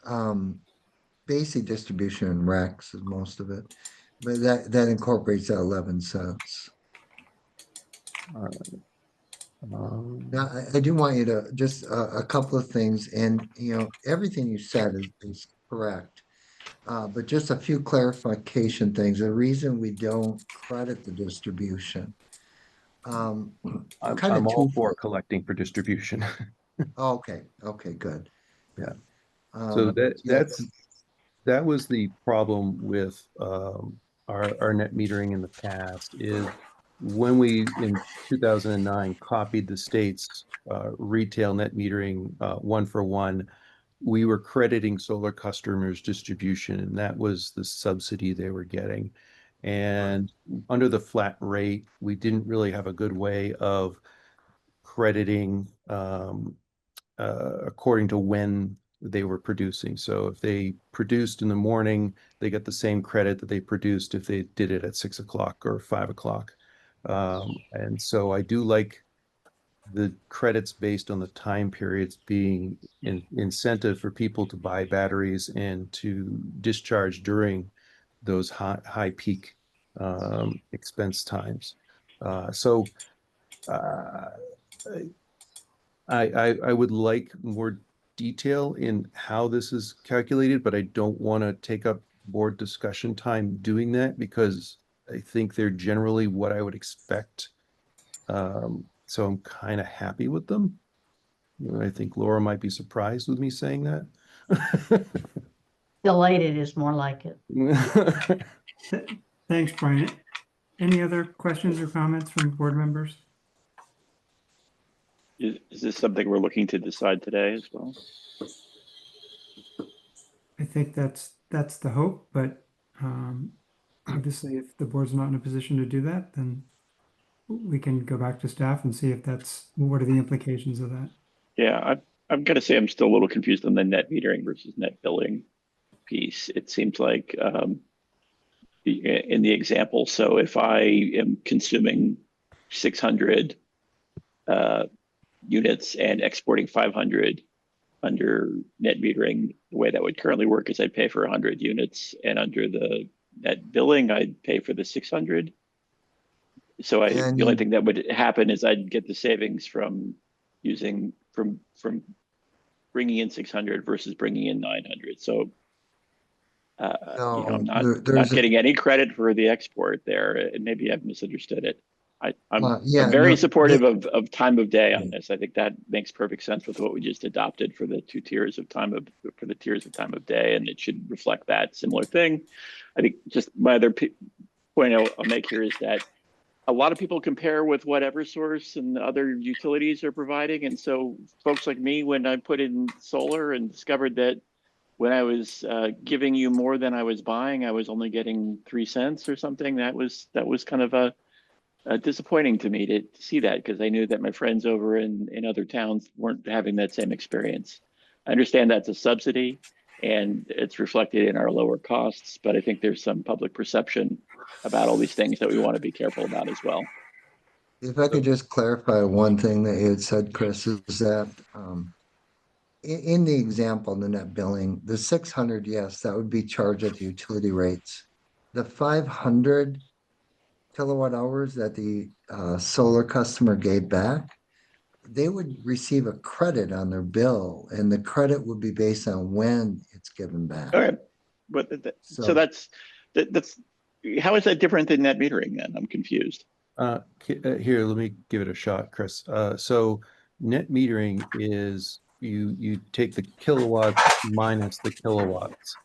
S6: um basic distribution and RECs is most of it. But that incorporates that 11 cents.
S3: All right.
S6: Now, I do want you to just a couple of things, and everything you said is correct. But just a few clarification things. The reason we don't credit the distribution, kind
S3: I'm
S6: of
S3: all for
S6: twofold.
S3: collecting for distribution.
S6: Okay, good.
S3: Yeah. So
S6: Yeah,
S3: that was the problem with our net metering in the past is when we in 2009 copied the state's retail net metering 1-for-1, we were crediting solar customers distribution, and that was the subsidy they were getting. And under the flat rate, we didn't really have a good way of crediting according to when they were producing. So if they produced in the morning, they get the same credit that they produced if they did it at 6 o'clock or 5 o'clock. And so I do like the credits based on the time periods being an incentive for people to buy batteries and to discharge during those high peak expense times. So I would like more detail in how this is calculated, but I don't want to take up board discussion time doing that because I think they're generally what I would expect. So I'm kind of happy with them. I think Laura might be surprised with me saying that.
S5: Delighted is more like it.
S1: Thanks, Brian. Any other questions or comments from board members?
S4: Is this something we're looking to decide today as well?
S1: I think that's the hope, but obviously if the board's not in a position to do that, then we can go back to staff and see if what are the implications of that?
S4: Yeah, I'm gonna say I'm still a little confused on the net metering versus net billing piece. It seems like in the example, so if I am consuming 600 units and exporting 500 under net metering, the way that would currently work is I'd pay for 100 units, and under the net billing, I'd pay for the 600. So the only thing that would happen is I'd get the savings from using from bringing in 600 versus bringing in 900. So I'm not getting any credit for the export there, and maybe I've misunderstood it. I'm very supportive of time of day on this. I think that makes perfect sense with what we just adopted for the tiers of time of day, and it should reflect that similar thing. I think just my other point I'll make here is that a lot of people compare with what Eversource and other utilities are providing, and so folks like me, when I put in solar and discovered that when I was giving you more than I was buying, I was only getting 3 cents or something. That was kind of a disappointing to me to see that, because I knew that my friends over in other towns weren't having that same experience. I understand that's a subsidy and it's reflected in our lower costs, but I think there's some public perception about all these things that we want to be careful about as well.
S6: If I could just clarify one thing that you had said, Chris, is that in the example, the net billing, the 600, yes, that would be charged at the utility rates. The 500 kilowatt hours that the solar customer gave back, they would receive a credit on their bill, and the credit would be based on when it's given back.
S4: All right, but so that's how is that different than net metering then? I'm confused.
S3: Here, let me give it a shot, Chris. So net metering is you take the kilowatts minus the kilowatts.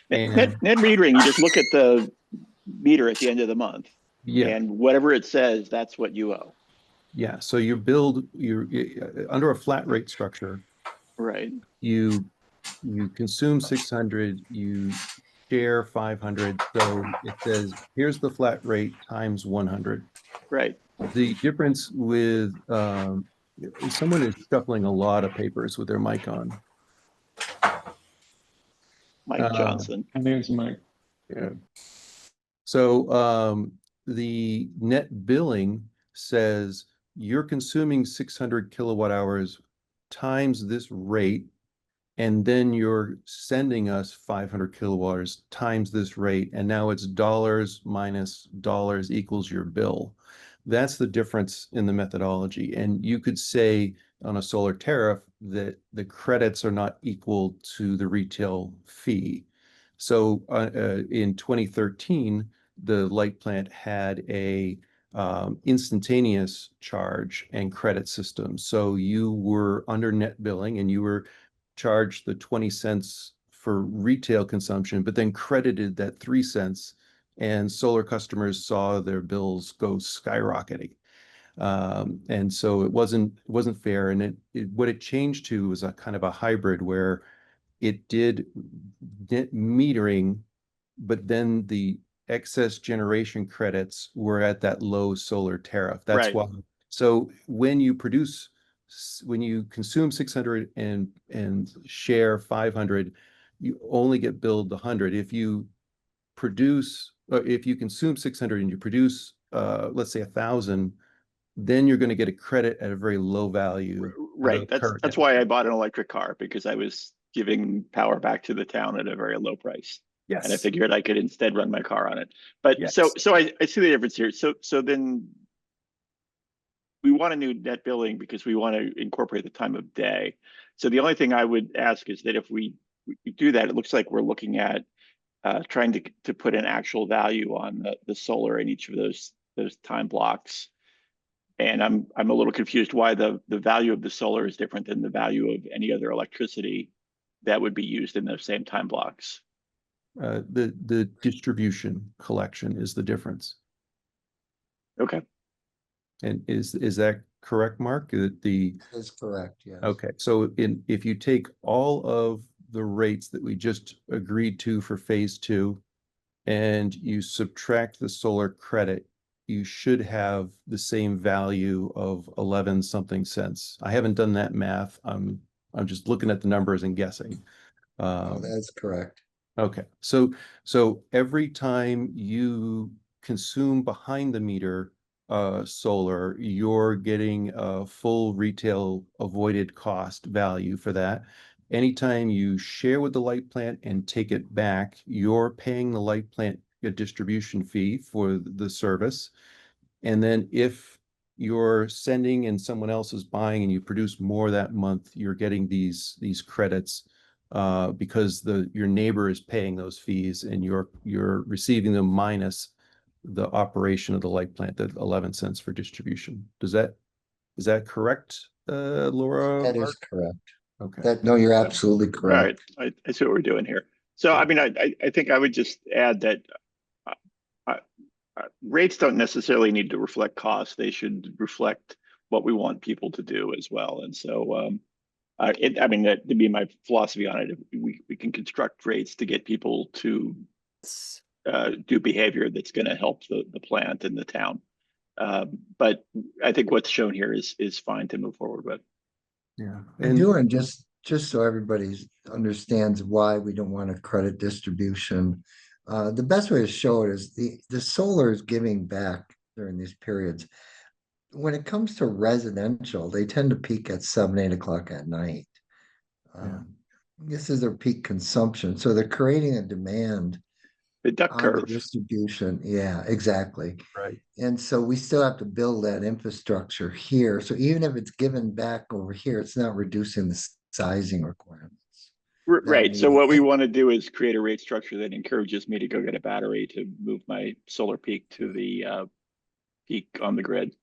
S3: And
S4: net metering, you just look at the meter at the end of the month.
S3: Yeah.
S4: And whatever it says, that's what you owe.
S3: Yeah. So you're under a flat rate structure.
S4: Right.
S3: You consume 600, you share 500. So it says, here's the flat rate times 100.
S4: Right.
S3: The difference with someone is shuffling a lot of papers with their mic on.
S4: Mike Johnson.
S2: I think it's Mike.
S3: Yeah. So the net billing says you're consuming 600 kilowatt hours times this rate, and then you're sending us 500 kilowatt hours times this rate, and now it's dollars minus dollars equals your bill. That's the difference in the methodology. And you could say on a solar tariff that the credits are not equal to the retail fee. So in 2013, the light plant had a instantaneous charge and credit system. So you were under net billing and you were charged the 20 cents for retail consumption, but then credited that 3 cents, and solar customers saw their bills go skyrocketing. And so it wasn't fair. And what it changed to was a kind of a hybrid where it did net metering, but then the excess generation credits were at that low solar tariff. That's
S4: right.
S3: why. So when you produce when you consume 600 and share 500, you only get billed the 100. If you consume 600 and you produce, let's say 1,000, then you're going to get a credit at a very low value.
S4: Right. That's why I bought an electric car, because I was giving power back to the town at a very low price.
S3: Yes.
S4: And I figured I could instead run my car on it. But
S3: Yes.
S4: so I see the difference here. So then we want a new net billing because we want to incorporate the time of day. So the only thing I would ask is that if we do that, it looks like we're looking at trying to put an actual value on the solar in each of those time blocks. And I'm a little confused why the value of the solar is different than the value of any other electricity that would be used in those same time blocks.
S3: The distribution collection is the difference.
S4: Okay.
S3: And is that correct, Mark?
S6: That's correct, yes.
S3: Okay, so if you take all of the rates that we just agreed to for phase 2 and you subtract the solar credit, you should have the same value of 11 something cents. I haven't done that math. I'm just looking at the numbers and guessing.
S6: Oh, that's correct.
S3: Okay, so every time you consume behind the meter solar, you're getting a full retail avoided cost value for that. Anytime you share with the light plant and take it back, you're paying the light plant a distribution fee for the service. And then if you're sending and someone else is buying and you produce more that month, you're getting these credits because your neighbor is paying those fees and you're receiving them minus the operation of the light plant, the 11 cents for distribution. Is that correct, Laura?
S6: That is correct.
S3: Okay.
S6: No, you're absolutely
S4: All right.
S6: correct.
S4: I see what we're doing here. So, I mean, I think I would just add that rates don't necessarily need to reflect costs. They should reflect what we want people to do as well. And so, I mean, that to be my philosophy on it. We can construct rates to get people to do behavior that's going to help the plant and the town. But I think what's shown here is fine to move forward with.
S3: Yeah.
S6: And just so everybody understands why we don't want a credit distribution, the best way to show it is the solar is giving back during these periods. When it comes to residential, they tend to peak at 7, 8 o'clock at night. This is their peak consumption. So they're creating a demand
S4: The duck
S6: on
S4: curve.
S6: the distribution. Yeah, exactly.
S3: Right.
S6: And so we still have to build that infrastructure here. So even if it's given back over here, it's not reducing the sizing requirements.
S4: Right. So what we want to do is create a rate structure that encourages me to go get a battery to move my solar peak to the peak on the grid.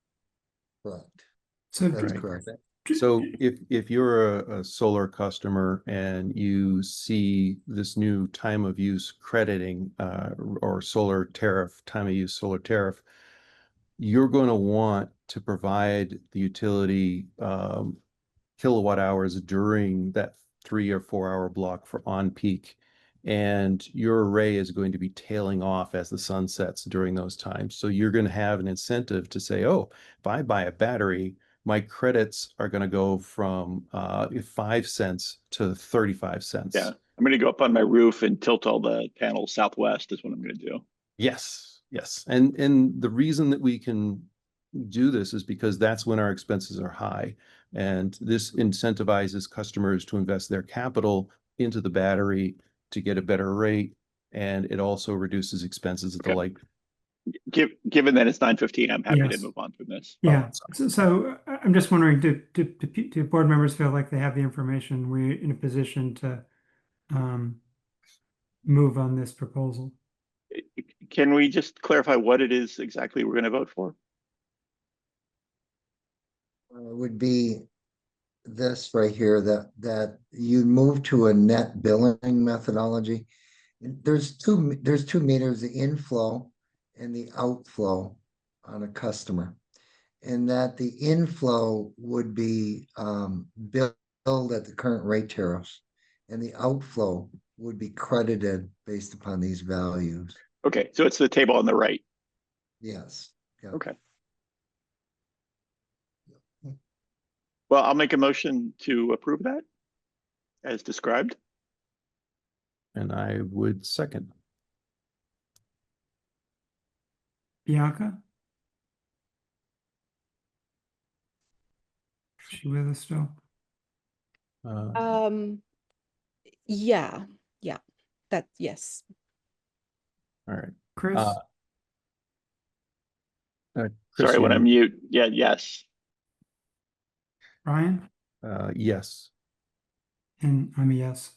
S6: Correct.
S1: So
S6: That's
S3: Right.
S6: correct.
S3: So if you're a solar customer and you see this new time of use crediting or solar tariff, time of use solar tariff, you're going to want to provide the utility kilowatt hours during that 3 or 4 hour block for on peak. And your array is going to be tailing off as the sun sets during those times. So you're going to have an incentive to say, oh, if I buy a battery, my credits are going to go from 5 cents to 35 cents.
S4: Yeah. I'm going to go up on my roof and tilt all the panels southwest is what I'm going to do.
S3: Yes, yes. And the reason that we can do this is because that's when our expenses are high. And this incentivizes customers to invest their capital into the battery to get a better rate. And it also reduces expenses at the light.
S4: Given that it's 9:15, I'm happy to
S1: Yes.
S4: move on from this.
S1: Yeah, so I'm just wondering, do board members feel like they have the information? We're in a position to move on this proposal?
S4: Can we just clarify what it is exactly we're going to vote for?
S6: Would be this right here, that you move to a net billing methodology. There's two meters, the inflow and the outflow on a customer. And that the inflow would be billed at the current rate tariffs, and the outflow would be credited based upon these values.
S4: Okay, so it's the table on the right.
S6: Yes. Yeah.
S4: Okay. Well, I'll make a motion to approve that as described.
S3: And I would second.
S1: Bianca? Is she with us still?
S8: Yeah, yes.
S3: All right.
S1: Chris?
S3: Chris,
S4: Sorry, when I mute. Yeah, yes.
S1: Ryan?
S3: yes.
S1: And I'm a yes.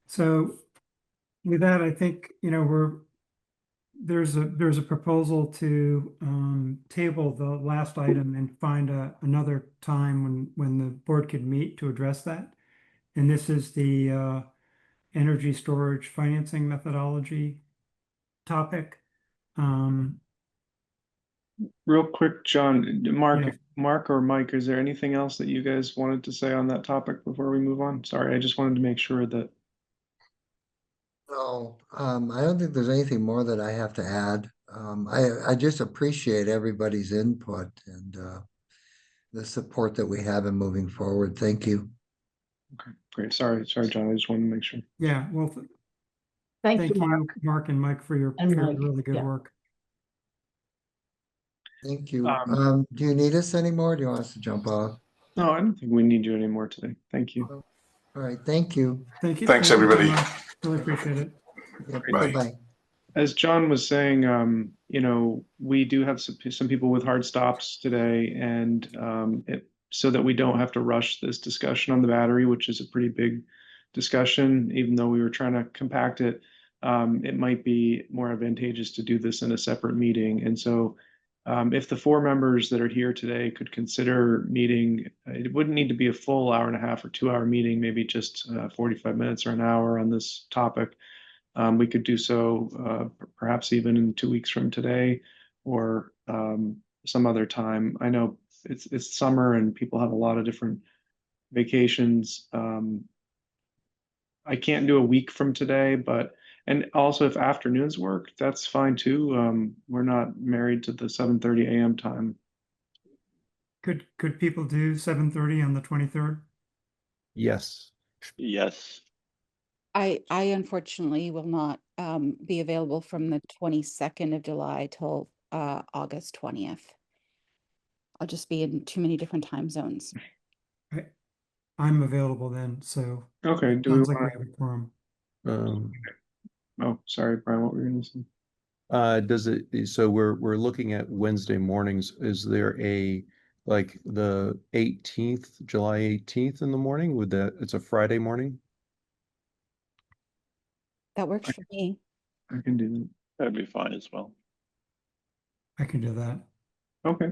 S1: So with that, I think, you know, there's a proposal to table the last item and find another time when the board could meet to address that. And this is the energy storage financing methodology topic.
S2: Real quick, John,
S1: Yeah.
S2: Mark or Mike, is there anything else that you guys wanted to say on that topic before we move on? Sorry, I just wanted to make sure that.
S6: No, I don't think there's anything more that I have to add. I just appreciate everybody's input and the support that we have in moving forward. Thank you.
S2: Okay, great. Sorry, John. I just wanted to make sure.
S1: Yeah, well,
S5: Thank
S1: thank
S5: you,
S1: you,
S5: Mark.
S1: Mark and Mike, for your
S5: And Mike,
S1: really good
S5: yeah.
S1: work.
S6: Thank you.
S2: Um,
S6: Do you need us anymore? Do you want us to jump off?
S2: No, I don't think we need you anymore today. Thank you.
S6: All right, thank you.
S1: Thank you.
S7: Thanks,
S1: Thank you very
S7: everybody.
S1: much. Really appreciate it.
S6: Yep,
S7: Bye.
S6: bye-bye.
S2: As John was saying, you know, we do have some people with hard stops today, and so that we don't have to rush this discussion on the battery, which is a pretty big discussion, even though we were trying to compact it. It might be more advantageous to do this in a separate meeting. And so if the 4 members that are here today could consider meeting, it wouldn't need to be a full hour and a half or 2-hour meeting, maybe just 45 minutes or an hour on this topic. We could do so perhaps even in 2 weeks from today or some other time. I know it's summer and people have a lot of different vacations. I can't do a week from today, and also if afternoons work, that's fine too. We're not married to the 7:30 a.m. time.
S1: Could people do 7:30 on the 23rd?
S3: Yes.
S4: Yes.
S8: I unfortunately will not be available from the 22nd of July till August 20th. I'll just be in too many different time zones.
S1: I'm available then, so
S2: Okay, do we
S1: sounds like we
S2: want
S1: have a quorum.
S2: oh, sorry, Brian, what were you gonna say?
S3: Does it, so we're looking at Wednesday mornings. Is there like the 18th, July 18th in the morning? It's a Friday morning?
S8: That works for me.
S2: I can do that.
S4: That'd be fine as well.
S1: I can do that.
S2: Okay,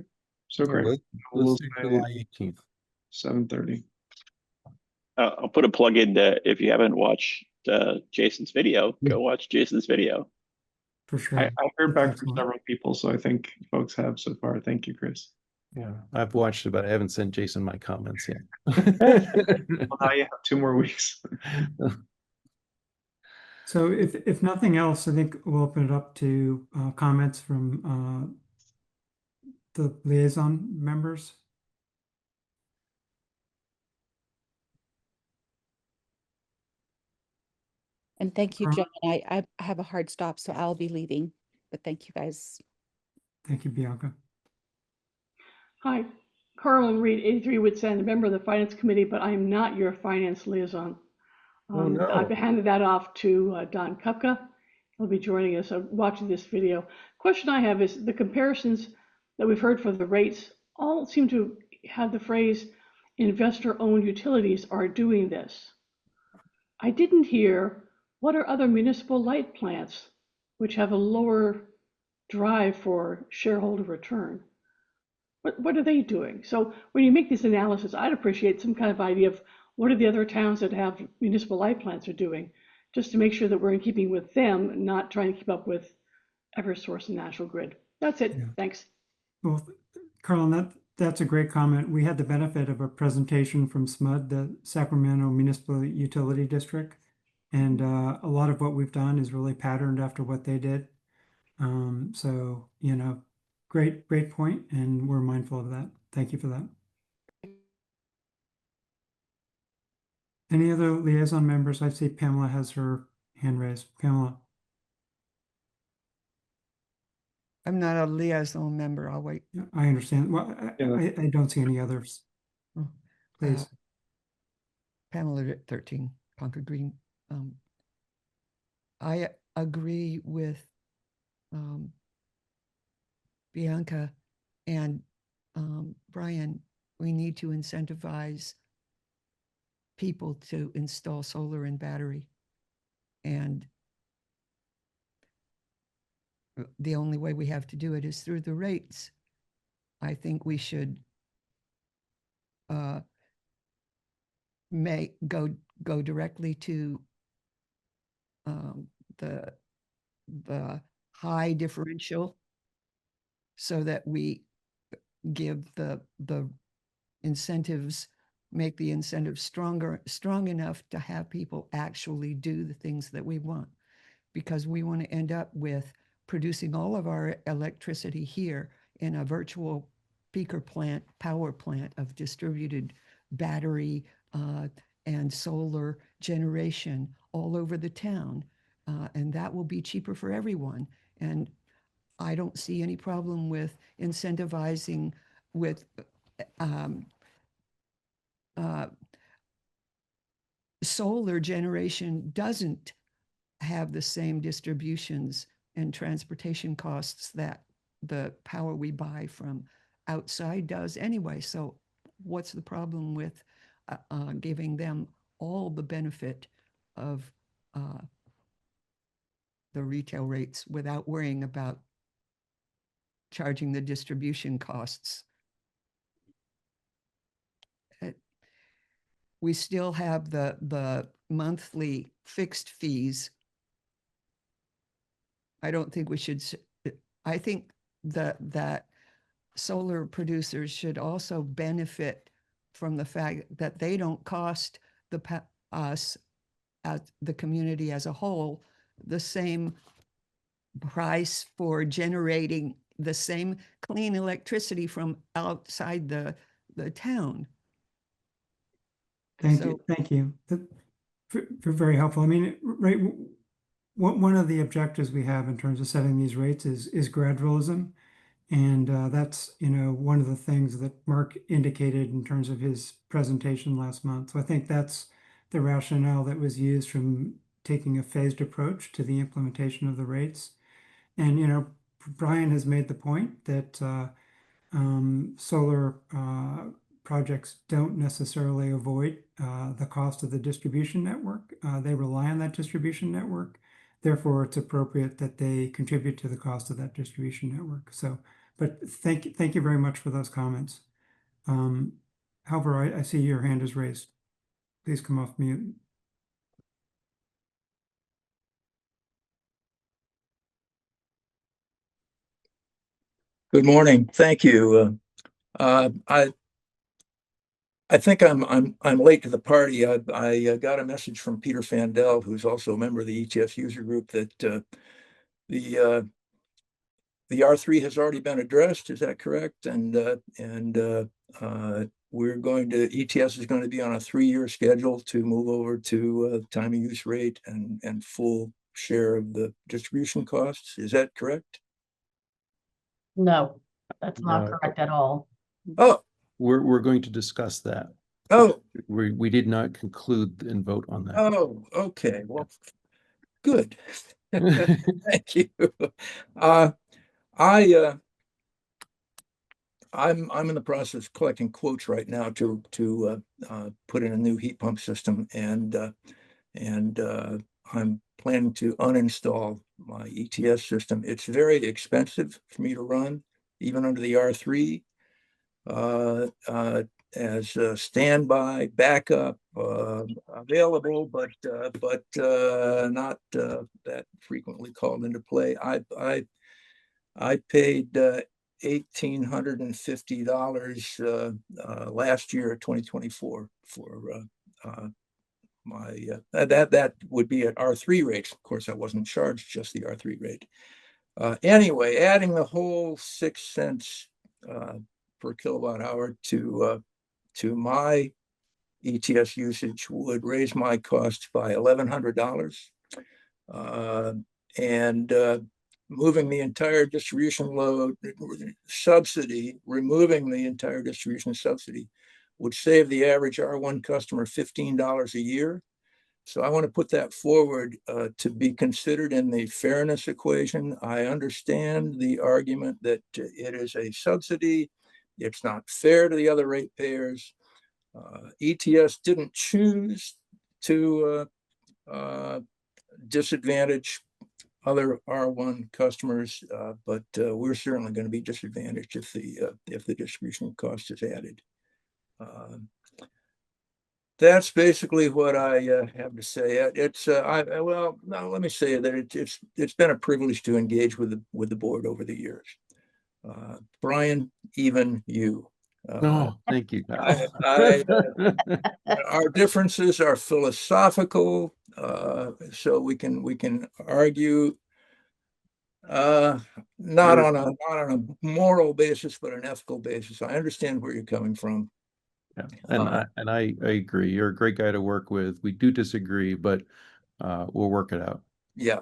S2: so
S3: Yeah,
S2: great.
S3: let's
S2: We'll
S3: do
S2: say
S3: July 18th.
S2: 7:30.
S4: I'll put a plug in that if you haven't watched Jason's video, go watch Jason's video.
S1: For sure.
S2: I heard back from
S1: Excellent.
S2: several people, so I think folks have so far. Thank you, Chris.
S3: Yeah, I've watched it, but I haven't sent Jason my comments yet.
S2: Well, now you have 2 more weeks.
S1: So if nothing else, I think we'll open it up to comments from the liaison members.
S8: And thank you,
S1: Carmen?
S8: John. I have a hard stop, so I'll be leaving. But thank you guys.
S1: Thank you, Bianca.
S10: Hi, Carolyn Reed, 83 Woods End, a member of the Finance Committee, but I am not your finance liaison.
S3: Oh, no.
S10: I've handed that off to Don Kupka. He'll be joining us, watching this video. Question I have is the comparisons that we've heard for the rates all seem to have the phrase investor-owned utilities are doing this. I didn't hear what are other municipal light plants which have a lower drive for shareholder return. What are they doing? So when you make this analysis, I'd appreciate some kind of idea of what are the other towns that have municipal light plants are doing, just to make sure that we're in keeping with them, not trying to keep up with Eversource and National Grid. That's it.
S1: Yeah.
S10: Thanks.
S1: Well, Carolyn, that's a great comment. We had the benefit of a presentation from SMUD, the Sacramento Municipal Utility District. And a lot of what we've done is really patterned after what they did. So, you know, great point, and we're mindful of that. Thank you for that. Any other liaison members? I see Pamela has her hand raised. Pamela.
S11: I'm not a liaison member. I'll wait.
S1: Yeah, I understand. Well, I don't see any others.
S11: Oh,
S1: Please.
S11: Pamela at 13 Concord Green. I agree with Bianca and Brian. We need to incentivize people to install solar and battery. And the only way we have to do it is through the rates. I think we should go directly to the high differential so that we give the incentives, make the incentives strong enough to have people actually do the things that we want, because we want to end up with producing all of our electricity here in a virtual power plant of distributed battery and solar generation all over the town. And that will be cheaper for everyone. And I don't see any problem with incentivizing with solar generation doesn't have the same distributions and transportation costs that the power we buy from outside does anyway. So what's the problem with giving them all the benefit of the retail rates without worrying about charging the distribution costs? We still have the monthly fixed fees. I don't think we should. I think that solar producers should also benefit from the fact that they don't cost us as the community as a whole the same price for generating the same clean electricity from outside the town.
S1: Thank you. Thank you. For very helpful. I mean, right. One of the objectives we have in terms of setting these rates is gradualism. And that's, one of the things that Mark indicated in terms of his presentation last month. So I think that's the rationale that was used from taking a phased approach to the implementation of the rates. And, Brian has made the point that solar projects don't necessarily avoid the cost of the distribution network. They rely on that distribution network. Therefore, it's appropriate that they contribute to the cost of that distribution network. So, but thank you very much for those comments. However, I see your hand is raised. Please come off mute.
S12: Good morning. Thank you. I think I'm late to the party. I got a message from Peter Fandel, who's also a member of the ETS user group, that the R3 has already been addressed. Is that correct? And we're going to, ETS is going to be on a 3-year schedule to move over to time of use rate and full share of the distribution costs. Is that correct?
S5: No, that's not correct at all.
S12: Oh,
S3: We're going to discuss that.
S12: oh,
S3: We did not conclude and vote on that.
S12: oh, okay. Well, good. Thank you. I'm in the process of collecting quotes right now to put in a new heat pump system, and I'm planning to uninstall my ETS system. It's very expensive for me to run, even under the R3, as a standby backup available, but not that frequently called into play. I paid $1,850 last year, 2024, for my that would be at R3 rates. Of course, I wasn't charged just the R3 rate. Anyway, adding the whole 6 cents per kilowatt hour to my ETS usage would raise my cost by $1,100. And moving the entire distribution load subsidy, removing the entire distribution subsidy would save the average R1 customer $15 a year. So I want to put that forward to be considered in the fairness equation. I understand the argument that it is a subsidy. It's not fair to the other ratepayers. ETS didn't choose to disadvantage other R1 customers, but we're certainly going to be disadvantaged if the distribution cost is added. That's basically what I have to say. Well, now let me say that it's been a privilege to engage with the board over the years. Brian, even you.
S3: Oh, thank you, guys.
S12: Our differences are philosophical, so we can argue not on a moral basis, but an ethical basis. I understand where you're coming from.
S3: Yeah, and I agree. You're a great guy to work with. We do disagree, but we'll work it out.
S12: Yeah.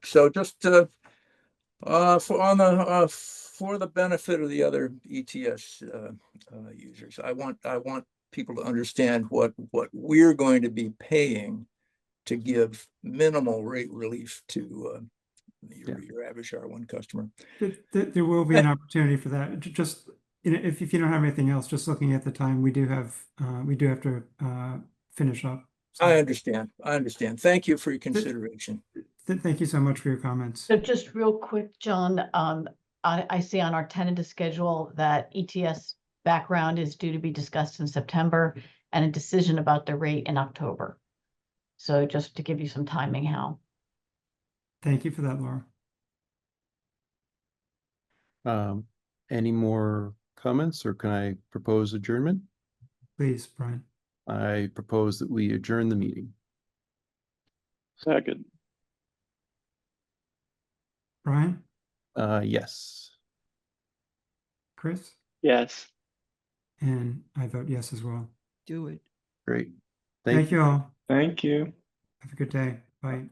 S12: So just for the benefit of the other ETS users, I want people to understand what we're going to be paying to give minimal rate relief to your average R1 customer.
S1: There will be an opportunity for that. Just if you don't have anything else, just looking at the time, we do have to finish up. So.
S12: I understand. Thank you for your consideration.
S1: Thank you so much for your comments.
S5: So just real quick, John, I see on our tentative schedule that ETS background is due to be discussed in September and a decision about the rate in October. So just to give you some timing, Hal.
S1: Thank you for that, Laura.
S3: Any more comments, or can I propose adjournment?
S1: Please, Brian.
S3: I propose that we adjourn the meeting.
S4: Second.
S1: Brian?
S3: Yes.
S1: Chris?
S4: Yes.
S1: And I vote yes as well.
S11: Do it.
S3: Great.
S1: Thank you all.
S2: Thank you.
S1: Have a good day. Bye.